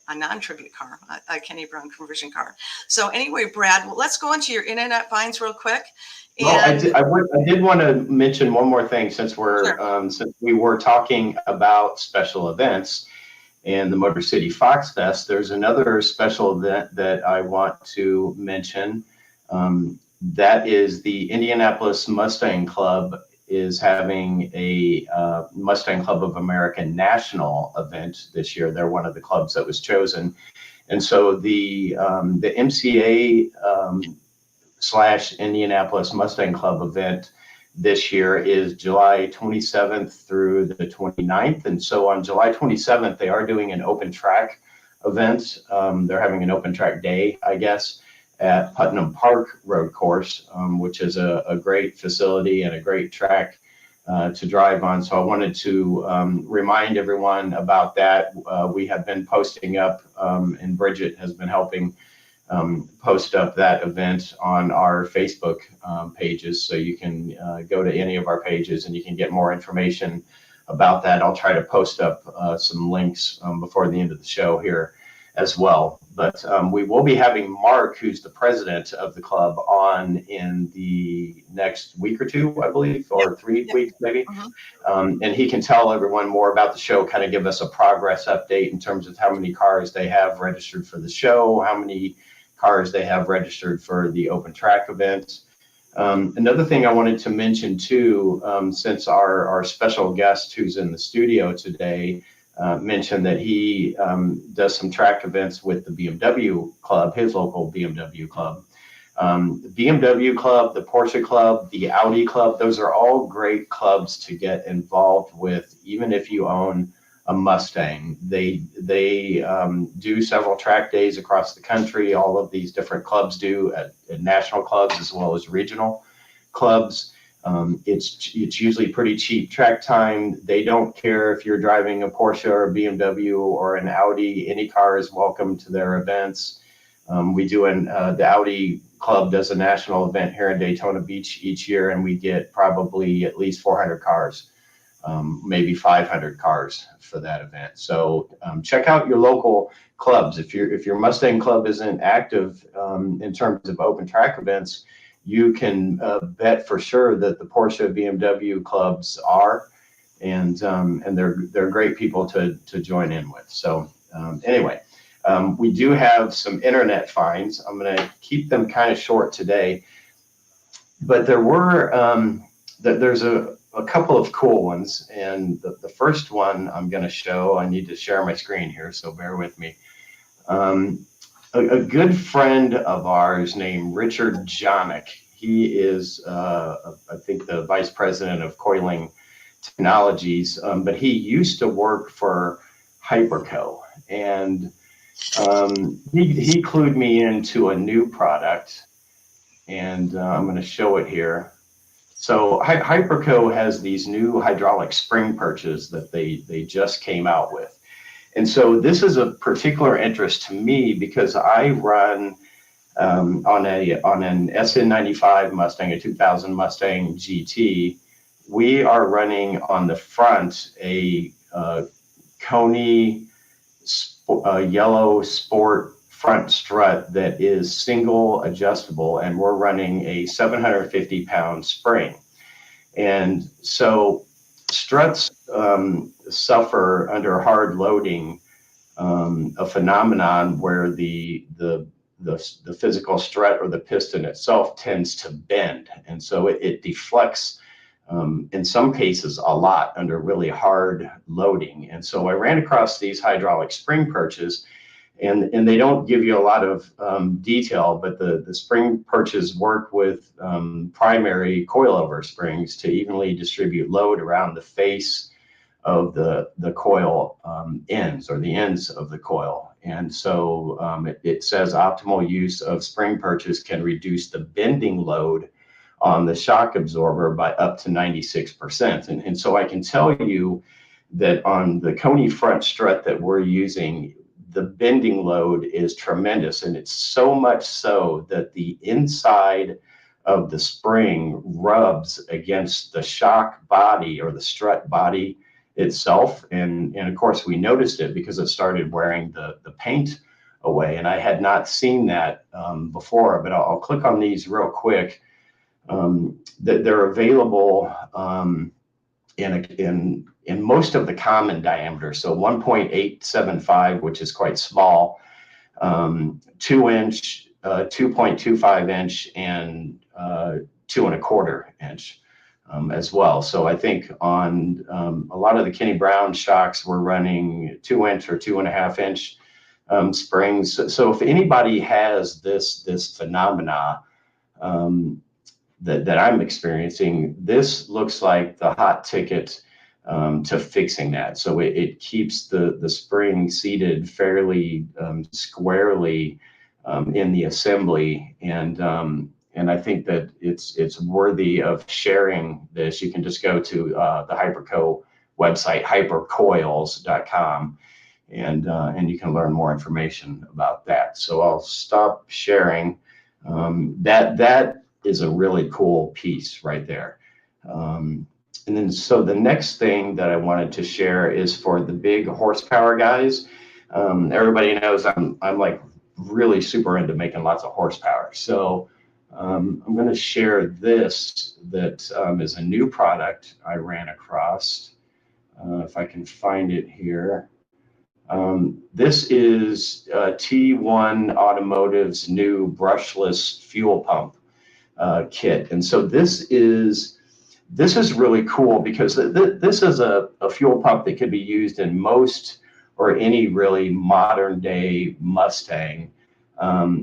a non-tribute car, a Kenny Brown conversion car. So anyway, Brad, well, let's go into your internet finds real quick. Well, I did want to mention one more thing since since we were talking about special events and the Motor City Fox Fest. There's another special event that I want to mention. That is the Indianapolis Mustang Club is having a Mustang Club of America national event this year. They're one of the clubs that was chosen, and so the MCA / Indianapolis Mustang Club event this year is July 27th through the 29th. And so on July 27th, they are doing an open track event. They're having an open track day, I guess, at Putnam Park Road Course, which is a great facility and a great track to drive on. So I wanted to remind everyone about that. We have been posting up, and Bridget has been helping post up that event on our Facebook pages. So you can go to any of our pages and you can get more information about that. I'll try to post up some links before the end of the show here as well. But we will be having Mark, who's the president of the club, on in the next week or two, I believe, or 3 weeks maybe. And he can tell everyone more about the show, kind of give us a progress update in terms of how many cars they have registered for the show, how many cars they have registered for the open track event. Another thing I wanted to mention too, since our special guest who's in the studio today mentioned that he does some track events with the BMW club, his local BMW club. The BMW club, the Porsche club, the Audi club, those are all great clubs to get involved with, even if you own a Mustang. They do several track days across the country. All of these different clubs do at national clubs as well as regional clubs. It's usually pretty cheap track time. They don't care if you're driving a Porsche or a BMW or an Audi. Any car is welcome to their events. The Audi club does a national event here in Daytona Beach each year, and we get probably at least 400 cars. Maybe 500 cars for that event. So check out your local clubs. If your Mustang club isn't active in terms of open track events, you can bet for sure that the Porsche BMW clubs are, and they're great people to join in with. So anyway, we do have some internet finds. I'm going to keep them kind of short today, but there's a couple of cool ones, and the first one I'm going to show, I need to share my screen here, so bear with me. A good friend of ours named Richard Jonick, he is, I think, the vice president of Coiling Technologies, but he used to work for Hyperco, and he clued me into a new product, and I'm going to show it here. So Hyperco has these new hydraulic spring perches that they just came out with. And so this is a particular interest to me because I run on an SN95 Mustang, a 2000 Mustang GT. We are running on the front a Coney yellow sport front strut that is single adjustable, and we're running a 750-pound spring. And so struts suffer under hard loading a phenomenon where the physical strut or the piston itself tends to bend, and so it deflects in some cases a lot under really hard loading. And so I ran across these hydraulic spring perches, and they don't give you a lot of detail, but the spring perches work with primary coilover springs to evenly distribute load around the face of the coil ends, or the ends of the coil. And so it says optimal use of spring perches can reduce the bending load on the shock absorber by up to 96%. And so I can tell you that on the Coney front strut that we're using, the bending load is tremendous. And it's so much so that the inside of the spring rubs against the shock body or the strut body itself. And of course, we noticed it because it started wearing the paint away. And I had not seen that before, but I'll click on these real quick. That they're available in most of the common diameters. So 1.875, which is quite small, 2-inch, 2.25 inch, and 2.25 inch as well. So I think on a lot of the Kenny Brown shocks, we're running 2-inch or 2.5 inch springs. So if anybody has this phenomena that I'm experiencing, this looks like the hot ticket to fixing that. So it keeps the spring seated fairly squarely in the assembly, and I think that it's worthy of sharing this. You can just go to the Hyperco website, hypercoils.com, and you can learn more information about that. So I'll stop sharing. That is a really cool piece right there. And then so the next thing that I wanted to share is for the big horsepower guys. Everybody knows I'm like really super into making lots of horsepower. So I'm going to share this that is a new product I ran across. If I can find it here. This is T1 Automotive's new brushless fuel pump kit. And so this is really cool because this is a fuel pump that could be used in most or any really modern day Mustang.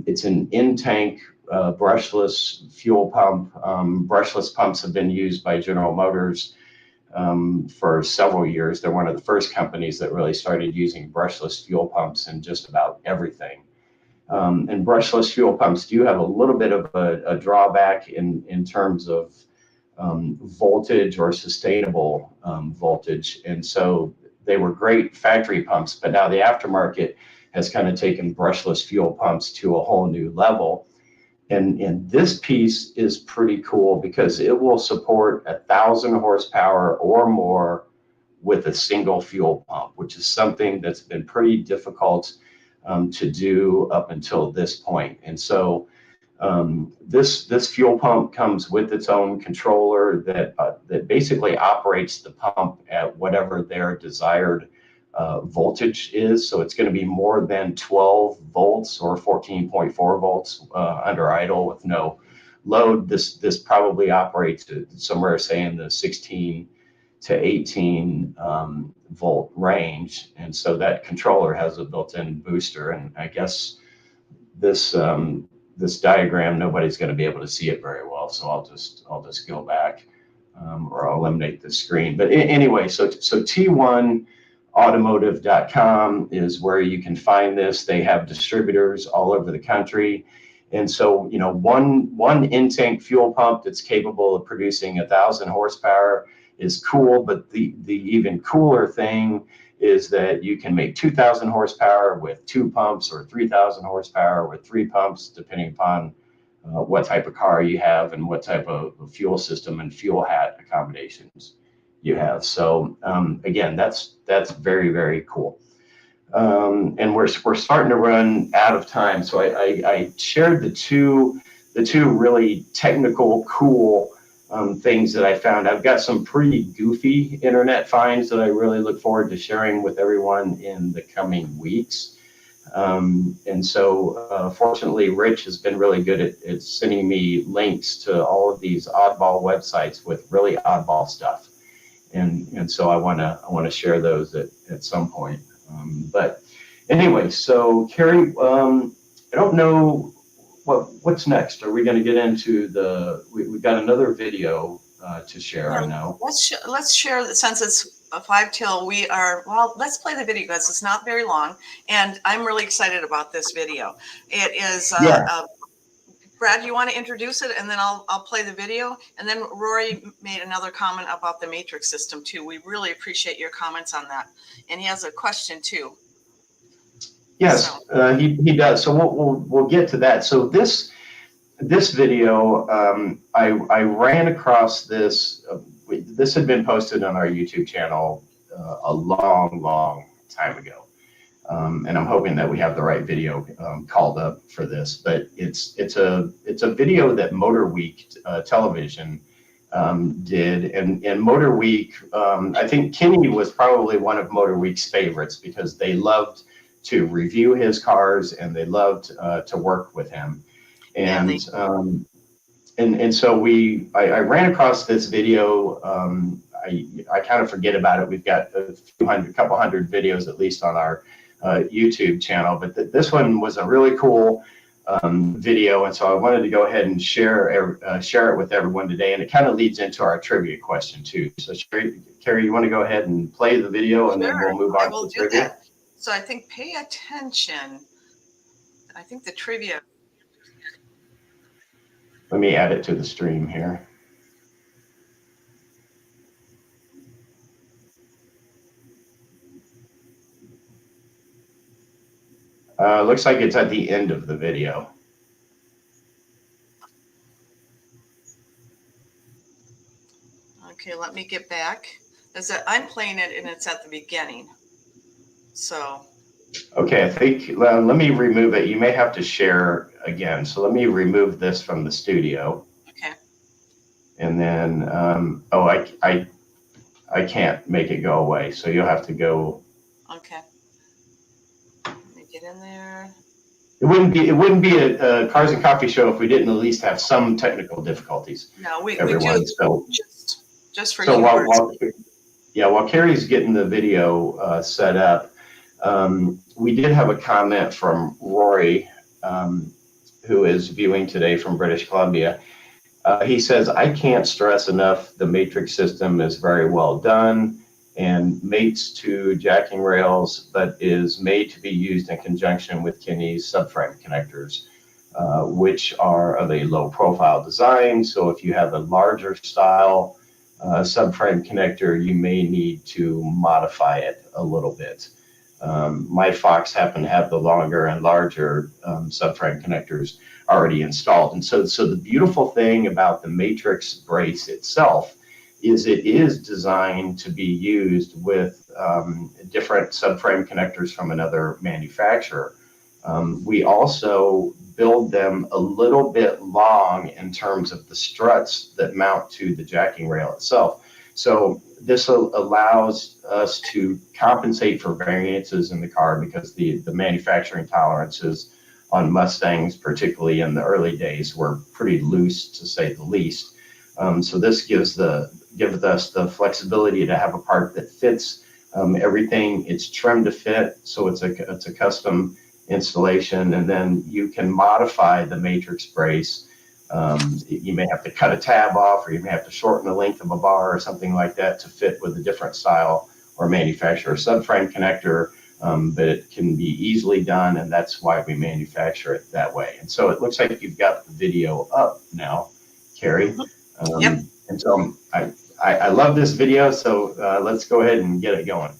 It's an in-tank brushless fuel pump. Brushless pumps have been used by General Motors for several years. They're one of the first companies that really started using brushless fuel pumps in just about everything. And brushless fuel pumps do have a little bit of a drawback in terms of voltage or sustainable voltage. And so they were great factory pumps, but now the aftermarket has kind of taken brushless fuel pumps to a whole new level. And this piece is pretty cool because it will support 1,000 horsepower or more with a single fuel pump, which is something that's been pretty difficult to do up until this point. And so this fuel pump comes with its own controller that basically operates the pump at whatever their desired voltage is. So it's going to be more than 12 volts or 14.4 volts under idle with no load. This probably operates somewhere, say, in the 16 to 18 volt range. And so that controller has a built-in booster. And I guess this diagram, nobody's going to be able to see it very well. So I'll just go back or I'll eliminate the screen. But anyway, so T1 automotive.com is where you can find this. They have distributors all over the country. And so, you know, one in-tank fuel pump that's capable of producing 1,000 horsepower is cool, but the even cooler thing is that you can make 2,000 horsepower with 2 pumps or 3,000 horsepower with 3 pumps, depending upon what type of car you have and what type of fuel system and fuel hat accommodations you have. So again, that's very, very cool. and we're starting to run out of time. So I shared the two really technical, cool things that I found. I've got some pretty goofy internet finds that I really look forward to sharing with everyone in the coming weeks. And so fortunately, Rich has been really good at sending me links to all of these oddball websites with really oddball stuff. And so I want to share those at some point. But anyway, so Cari, I don't know what's next. Are we going to get into we've got another video to share, I know. Let's share that since it's 5 till let's play the video because it's not very long. And I'm really excited about this video. It is, Brad, you want to introduce it and then I'll play the video. And then Rory made another comment about the matrix system too. We really appreciate your comments on that. And he has a question too. Yes, so. He does. So we'll get to that. So this video, I ran across this. This had been posted on our YouTube channel a long time ago, and I'm hoping that we have the right video called up for this. But it's a video that Motor Week television did, and Motor Week. I think Kenny was probably one of Motor Week's favorites because they loved to review his cars and they loved to work with him. And so I ran across this video. I kind of forget about it. We've got a couple hundred videos at least on our YouTube channel, but this one was a really cool video, and so I wanted to go ahead and share it with everyone today. And it kind of leads into our trivia question too. So Cari, you want to go ahead and play the video, and then we'll move on to the trivia. That. So I think pay attention. I think the trivia. Let me add it to the stream here. Looks like it's at the end of the video. Okay, let me get back. I'm playing it and it's at the beginning. So. Okay, I think, let me remove it. You may have to share again. So let me remove this from the studio. Okay. And then, I can't make it go away. So you'll have to go. Okay. Let me get in there. It wouldn't be a Cars and Coffee show if we didn't at least have some technical difficulties. No, we do. So just for so you. While Cari's getting the video set up, we did have a comment from Rory, who is viewing today from British Columbia. He says, I can't stress enough the matrix system is very well done and mates to jacking rails, but is made to be used in conjunction with Kenny's subframe connectors, which are of a low profile design. So if you have a larger style subframe connector, you may need to modify it a little bit. My Fox happen to have the longer and larger subframe connectors already installed. And so the beautiful thing about the matrix brace itself is it is designed to be used with different subframe connectors from another manufacturer. We also build them a little bit long in terms of the struts that mount to the jacking rail itself. So this allows us to compensate for variances in the car because the manufacturing tolerances on Mustangs, particularly in the early days, were pretty loose, to say the least. So this gives us the flexibility to have a part that fits everything. It's trimmed to fit, so it's a custom installation, and then you can modify the matrix brace. You may have to cut a tab off, or you may have to shorten the length of a bar or something like that to fit with a different style or manufacturer subframe connector, but it can be easily done, and that's why we manufacture it that way. And so it looks like you've got the video up now, Cari. Yep. And so I love this video, so let's go ahead and get it going.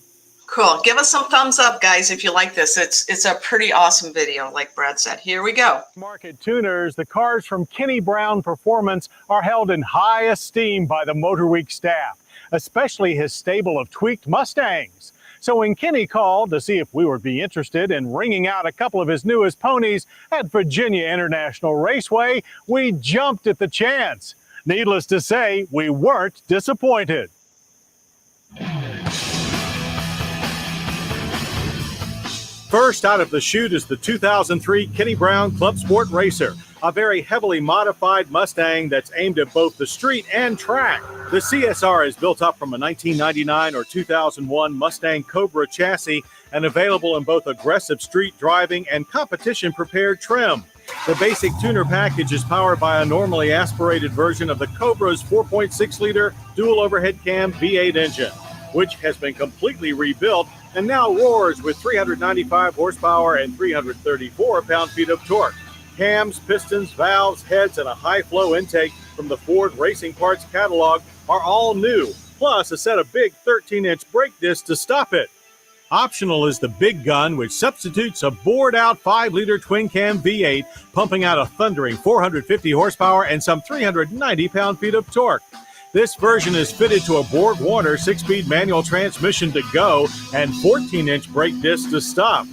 Cool. Give us some thumbs up, guys, if you like this. It's a pretty awesome video, like Brad said. Here we go. Market tuners, the cars from Kenny Brown Performance are held in high esteem by the Motor Week staff, especially his stable of tweaked Mustangs. So when Kenny called to see if we would be interested in ringing out a couple of his newest ponies at Virginia International Raceway, we jumped at the chance. Needless to say, we weren't disappointed. First out of the chute is the 2003 Kenny Brown Club Sport Racer, a very heavily modified Mustang that's aimed at both the street and track. The CSR is built up from a 1999 or 2001 Mustang Cobra chassis and available in both aggressive street driving and competition-prepared trim. The basic tuner package is powered by a normally aspirated version of the Cobra's 4.6-liter dual overhead cam V8 engine, which has been completely rebuilt and now roars with 395 horsepower and 334 pound-feet of torque. Cams, pistons, valves, heads, and a high-flow intake from the Ford Racing Parts catalog are all new, plus a set of big 13-inch brake discs to stop it. Optional is the big gun, which substitutes a bored-out 5-liter twin-cam V8, pumping out a thundering 450 horsepower and some 390 pound-feet of torque. This version is fitted to a Borg-Warner 6-speed manual transmission to go and 14-inch brake discs to stop.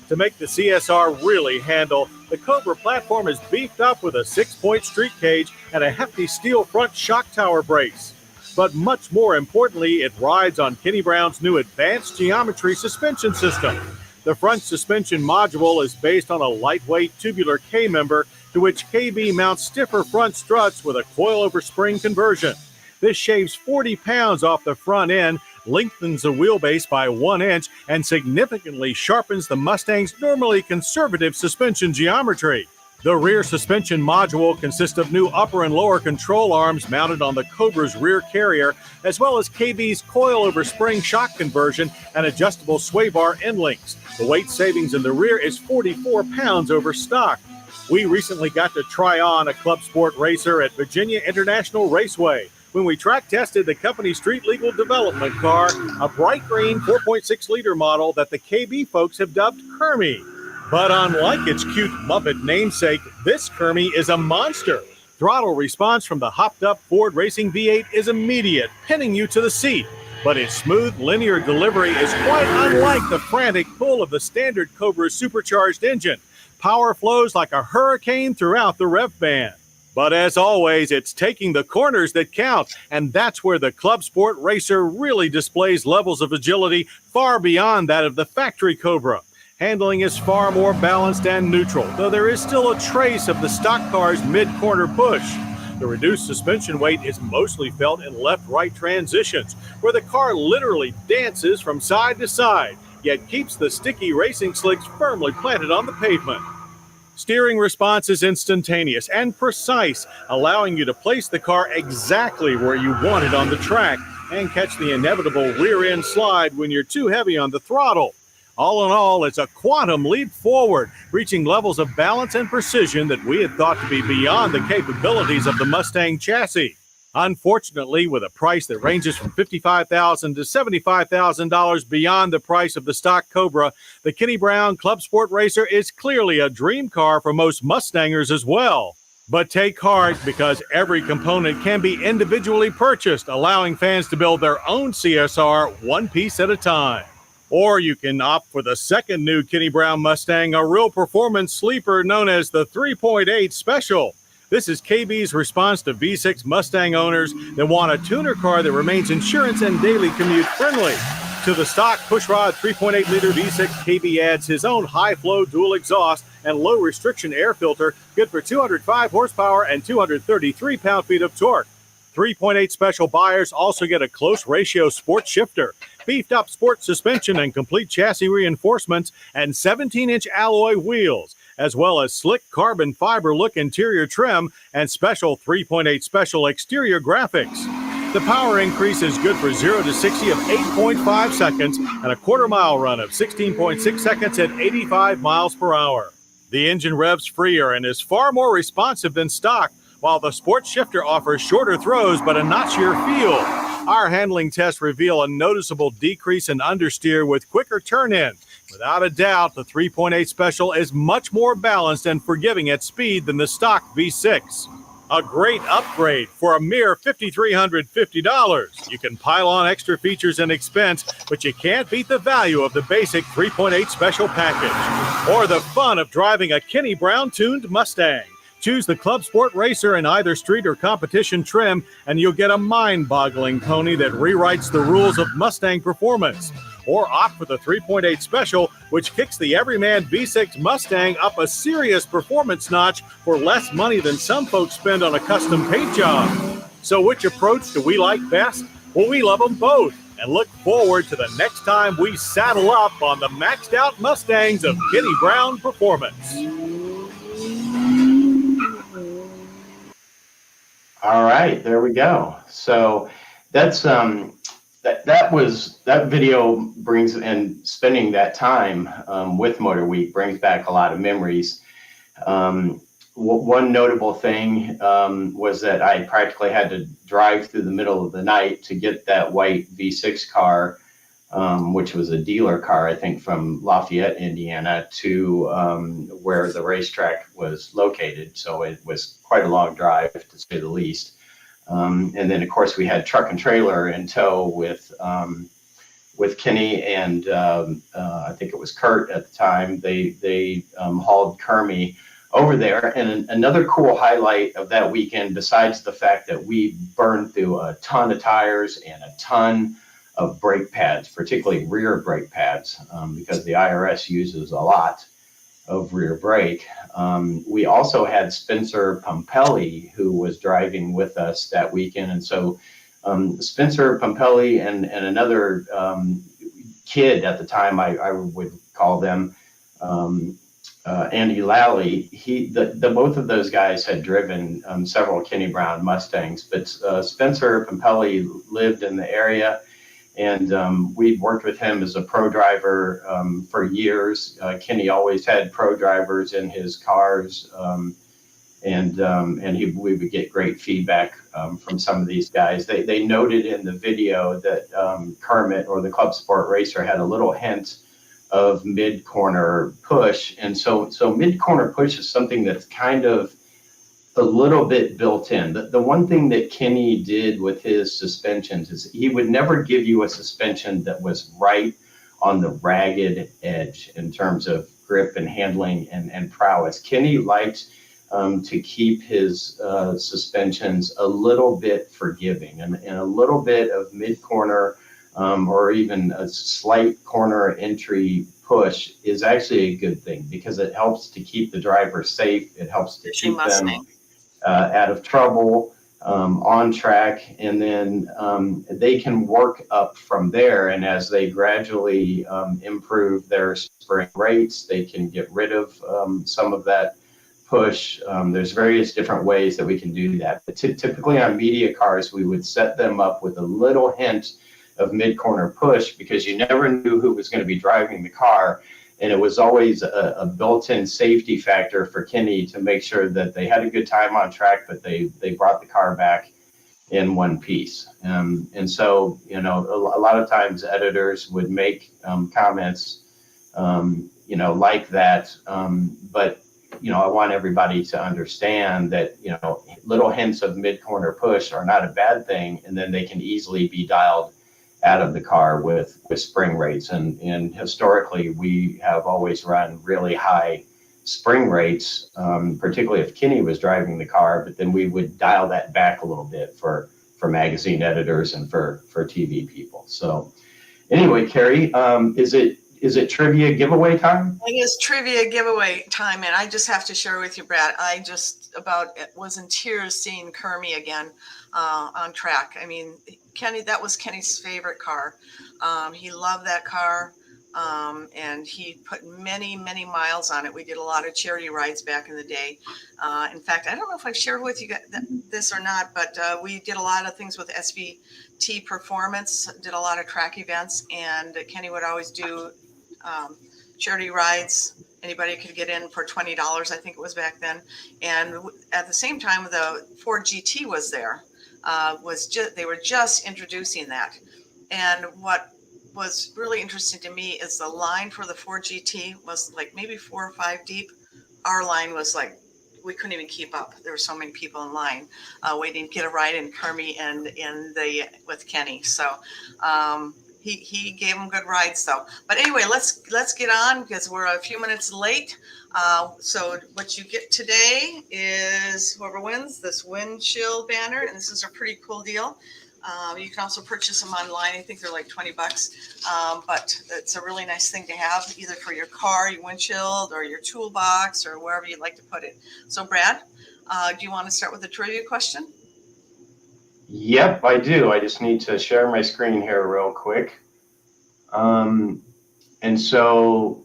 To make the CSR really handle, the Cobra platform is beefed up with a 6-point street cage and a hefty steel front shock tower brace. But much more importantly, it rides on Kenny Brown's new advanced geometry suspension system. The front suspension module is based on a lightweight tubular K-member to which KB mounts stiffer front struts with a coilover spring conversion. This shaves 40 pounds off the front end, lengthens the wheelbase by 1 inch, and significantly sharpens the Mustang's normally conservative suspension geometry. The rear suspension module consists of new upper and lower control arms mounted on the Cobra's rear carrier, as well as KB's coilover spring shock conversion and adjustable sway bar end links. The weight savings in the rear is 44 pounds over stock. We recently got to try on a Club Sport Racer at Virginia International Raceway when we track tested the company street legal development car, a bright green 4.6-liter model that the KB folks have dubbed Kermie. But unlike its cute Muppet namesake, this Kermie is a monster. Throttle response from the hopped-up Ford Racing V8 is immediate, pinning you to the seat. But its smooth, linear delivery is quite unlike the frantic pull of the standard Cobra supercharged engine. Power flows like a hurricane throughout the rev band. But as always, it's taking the corners that count, and that's where the Club Sport Racer really displays levels of agility far beyond that of the factory Cobra. Handling is far more balanced and neutral, though there is still a trace of the stock car's mid-corner push. The reduced suspension weight is mostly felt in left-right transitions, where the car literally dances from side to side, yet keeps the sticky racing slicks firmly planted on the pavement. Steering response is instantaneous and precise, allowing you to place the car exactly where you want it on the track and catch the inevitable rear-end slide when you're too heavy on the throttle. All in all, it's a quantum leap forward, reaching levels of balance and precision that we had thought to be beyond the capabilities of the Mustang chassis. Unfortunately, with a price that ranges from $55,000 to $75,000 beyond the price of the stock Cobra, the Kenny Brown Club Sport Racer is clearly a dream car for most Mustangers as well. But take heart, because every component can be individually purchased, allowing fans to build their own CSR one piece at a time. Or you can opt for the second new Kenny Brown Mustang, a real performance sleeper known as the 3.8 Special. This is KB's response to V6 Mustang owners that want a tuner car that remains insurance and daily commute friendly. To the stock pushrod 3.8-liter V6, KB adds his own high-flow dual exhaust and low-restriction air filter, good for 205 horsepower and 233 pound-feet of torque. 3.8 Special buyers also get a close-ratio sport shifter, beefed-up sport suspension and complete chassis reinforcements, and 17-inch alloy wheels, as well as slick carbon fiber look interior trim and special 3.8 Special exterior graphics. The power increase is good for 0 to 60 of 8.5 seconds and a quarter-mile run of 16.6 seconds at 85 miles per hour. The engine revs freer and is far more responsive than stock, while the sport shifter offers shorter throws but a notchier feel. Our handling tests reveal a noticeable decrease in understeer with quicker turn-in. Without a doubt, the 3.8 Special is much more balanced and forgiving at speed than the stock V6. A great upgrade for a mere $5,350. You can pile on extra features and expense, but you can't beat the value of the basic 3.8 special package or the fun of driving a Kenny Brown tuned Mustang. Choose the Club Sport Racer in either street or competition trim, and you'll get a mind-boggling pony that rewrites the rules of Mustang performance. Or opt for the 3.8 Special, which kicks the everyman V6 Mustang up a serious performance notch for less money than some folks spend on a custom paint job. So which approach do we like best? Well, we love them both and look forward to the next time we saddle up on the maxed out Mustangs of Kenny Brown Performance. All right, there we go. So that's that video brings, and spending that time with Motor Week brings back a lot of memories. One notable thing was that I practically had to drive through the middle of the night to get that white V6 car, which was a dealer car, I think, from Lafayette, Indiana, to where the racetrack was located. So it was quite a long drive, to say the least. And then, of course, we had truck and trailer in tow with Kenny and I think it was Kurt at the time. They hauled Kermie over there. And another cool highlight of that weekend, besides the fact that we burned through a ton of tires and a ton of brake pads, particularly rear brake pads, because the IRS uses a lot of rear brake. We also had Spencer Pompelli, who was driving with us that weekend. And so Spencer Pompelli and another kid at the time, I would call them, Andy Lally, the both of those guys had driven several Kenny Brown Mustangs, but Spencer Pompelli lived in the area, and we'd worked with him as a pro driver for years. Kenny always had pro drivers in his cars, and we would get great feedback from some of these guys. They noted in the video that Kermit, or the Club Sport Racer, had a little hint of mid-corner push, and so mid-corner push is something that's kind of a little bit built in. The one thing that Kenny did with his suspensions is he would never give you a suspension that was right on the ragged edge in terms of grip and handling and prowess. Kenny liked to keep his suspensions a little bit forgiving, and a little bit of mid-corner or even a slight corner entry push is actually a good thing, because it helps to keep the driver safe. It helps to keep them out of trouble, on track, and then they can work up from there. And as they gradually improve their spring rates, they can get rid of some of that push. There's various different ways that we can do that. But typically on media cars, we would set them up with a little hint of mid-corner push, because you never knew who was going to be driving the car. And it was always a built-in safety factor for Kenny to make sure that they had a good time on track, but they brought the car back in one piece. And so, you know, a lot of times editors would make comments, you know, like that. But, you know, I want everybody to understand that, you know, little hints of mid-corner push are not a bad thing, and then they can easily be dialed out of the car with spring rates. And historically, we have always run really high spring rates, particularly if Kenny was driving the car, but then we would dial that back a little bit for magazine editors and for TV people. So anyway, Cari, is it trivia giveaway time? It is trivia giveaway time, and I just have to share with you, Brad, I just about was in tears seeing Kermie again on track. I mean, Kenny, that was Kenny's favorite car. He loved that car, and he put many, many miles on it. We did a lot of charity rides back in the day. In fact, I don't know if I've shared with you this or not, but we did a lot of things with SVT Performance, did a lot of track events, and Kenny would always do charity rides. Anybody could get in for $20, I think it was back then. And at the same time, the Ford GT was there. They were just introducing that. And what was really interesting to me is the line for the Ford GT was like maybe 4 or 5 deep. Our line was like we couldn't even keep up. There were so many people in line waiting to get a ride in Kermie and with Kenny. So he gave them good rides though. But anyway, let's get on because we're a few minutes late. So what you get today is whoever wins this windshield banner, and this is a pretty cool deal. You can also purchase them online. I think they're like $20, but it's a really nice thing to have either for your car, your windshield, or your toolbox, or wherever you'd like to put it. So Brad, do you want to start with a trivia question? Yep, I do. I just need to share my screen here real quick. And so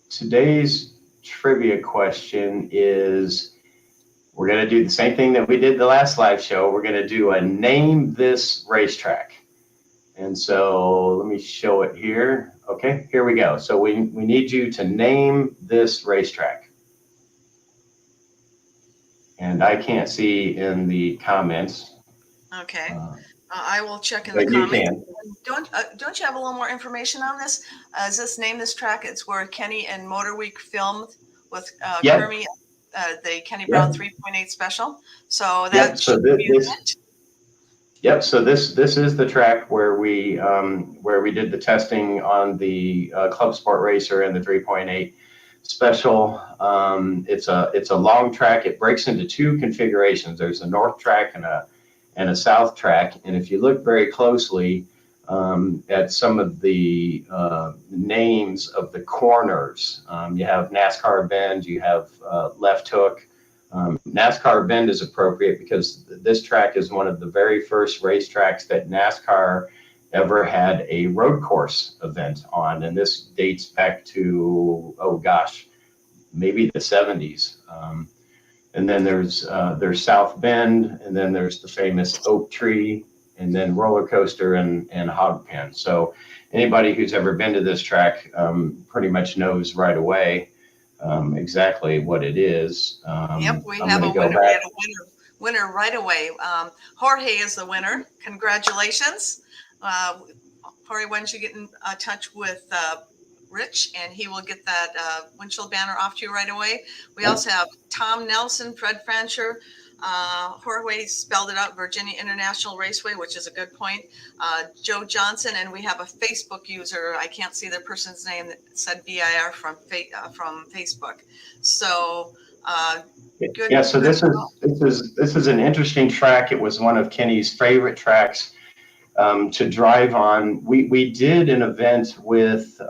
today's trivia question is, we're going to do the same thing that we did the last live show. We're going to do a name this racetrack. And so let me show it here. Okay, here we go. So we need you to name this racetrack. And I can't see in the comments. Okay. I will check in the comments. Don't you have a little more information on this? Is this name this track? It's where Kenny and Motor Week filmed with Kermie. The Kenny Brown 3.8 special. So that should be it. Yep. So this is the track where we did the testing on the Club Sport Racer and the 3.8 special. It's a long track. It breaks into two configurations. There's a north track and a south track. And if you look very closely at some of the names of the corners, you have NASCAR Bend, you have Left Hook. NASCAR Bend is appropriate because this track is one of the very first racetracks that NASCAR ever had a road course event on. And this dates back to, oh gosh, maybe the 70s. And then there's South Bend, and then there's the famous Oak Tree, and then Roller Coaster and Hog Pen. So anybody who's ever been to this track pretty much knows right away exactly what it is. Yep, we have a winner. We had a winner right away. Jorge is the winner. Congratulations. Jorge, why don't you get in touch with Rich, and he will get that windshield banner off to you right away. We also have Tom Nelson, Fred Francher, Jorge spelled it out, Virginia International Raceway, which is a good point. Joe Johnson, and we have a Facebook user. I can't see the person's name that said VIR from Facebook. So good. Yeah. So this is an interesting track. It was one of Kenny's favorite tracks to drive on. We did an event with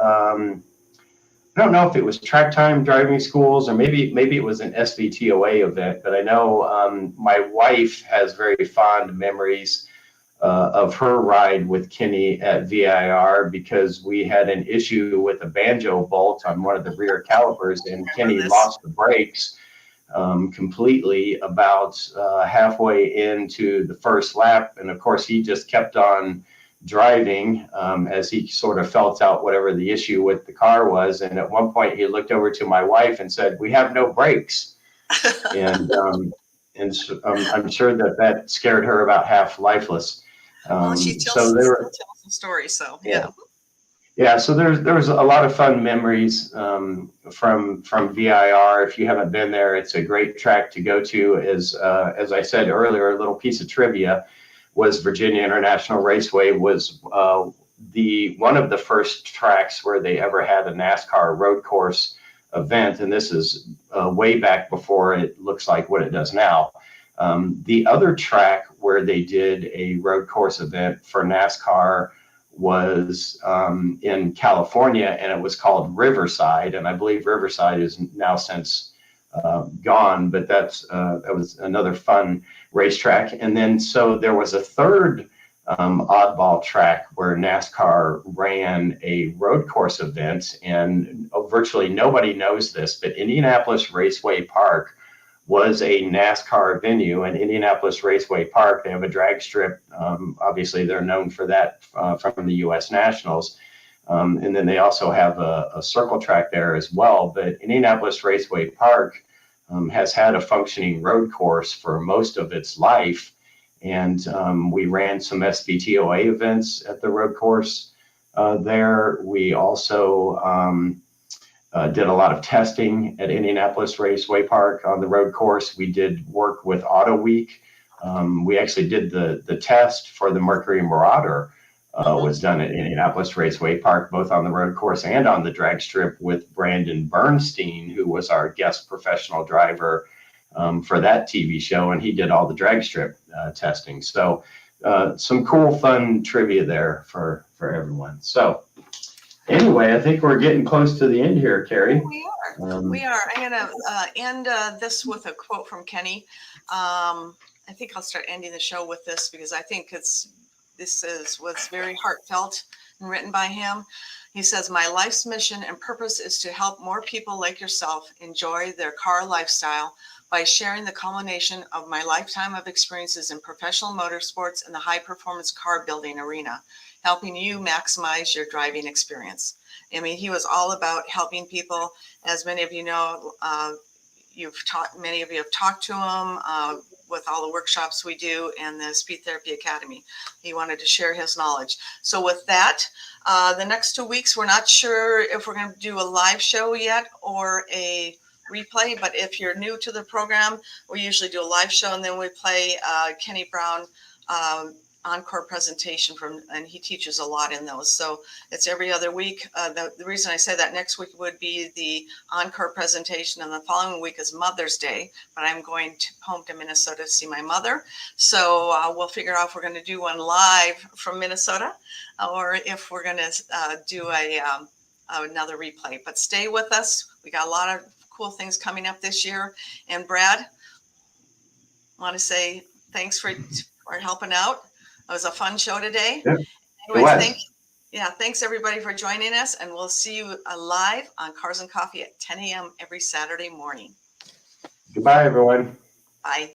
I don't know if it was Track Time Driving Schools or maybe it was an SVTOA event, but I know my wife has very fond memories of her ride with Kenny at VIR because we had an issue with a banjo bolt on one of the rear calipers, and Kenny lost the brakes completely about halfway into the first lap. And of course, he just kept on driving as he sort of felt out whatever the issue with the car was. And at one point he looked over to my wife and said, "We have no brakes." and so, I'm sure that scared her about half lifeless. Well, she tells some stories. So yeah. So there was a lot of fun memories from VIR. If you haven't been there, it's a great track to go to. As I said earlier, a little piece of trivia was Virginia International Raceway was one of the first tracks where they ever had a NASCAR road course event, and this is way back before it looks like what it does now. The other track where they did a road course event for NASCAR was in California, and it was called Riverside, and I believe Riverside is now since gone, but that was another fun racetrack. And then so there was a third oddball track where NASCAR ran a road course event, and virtually nobody knows this, but Indianapolis Raceway Park was a NASCAR venue. And Indianapolis Raceway Park, they have a drag strip. Obviously they're known for that from the US Nationals. And then they also have a circle track there as well. But Indianapolis Raceway Park has had a functioning road course for most of its life. And we ran some SVTOA events at the road course there. We also did a lot of testing at Indianapolis Raceway Park on the road course. We did work with Auto Week. We actually did the test for the Mercury Marauder was done at Indianapolis Raceway Park, both on the road course and on the drag strip with Brandon Bernstein, who was our guest professional driver for that TV show, and he did all the drag strip testing. So some cool, fun trivia there for everyone. So anyway, I think we're getting close to the end here, Cari. We are. We are. I'm going to end this with a quote from Kenny. I think I'll start ending the show with this because I think was very heartfelt and written by him. He says, "My life's mission and purpose is to help more people like yourself enjoy their car lifestyle by sharing the culmination of my lifetime of experiences in professional motorsports and the high performance car building arena, helping you maximize your driving experience." I mean, he was all about helping people. As many of you know, many of you have talked to him with all the workshops we do and the Speed Therapy Academy. He wanted to share his knowledge. So with that, the next 2 weeks, we're not sure if we're going to do a live show yet or a replay, but if you're new to the program, we usually do a live show and then we play Kenny Brown encore presentation and he teaches a lot in those. So it's every other week. The reason I say that next week would be the encore presentation, and the following week is Mother's Day, but I'm going home to Minnesota to see my mother. So we'll figure out if we're going to do one live from Minnesota or if we're going to do another replay. But stay with us. We got a lot of cool things coming up this year. And Brad, I want to say thanks for helping out. It was a fun show today. Yeah, anyways, thanks everybody for joining us, and we'll see you live on Cars and Coffee at 10 a.m. every Saturday morning. Goodbye, everyone. Bye.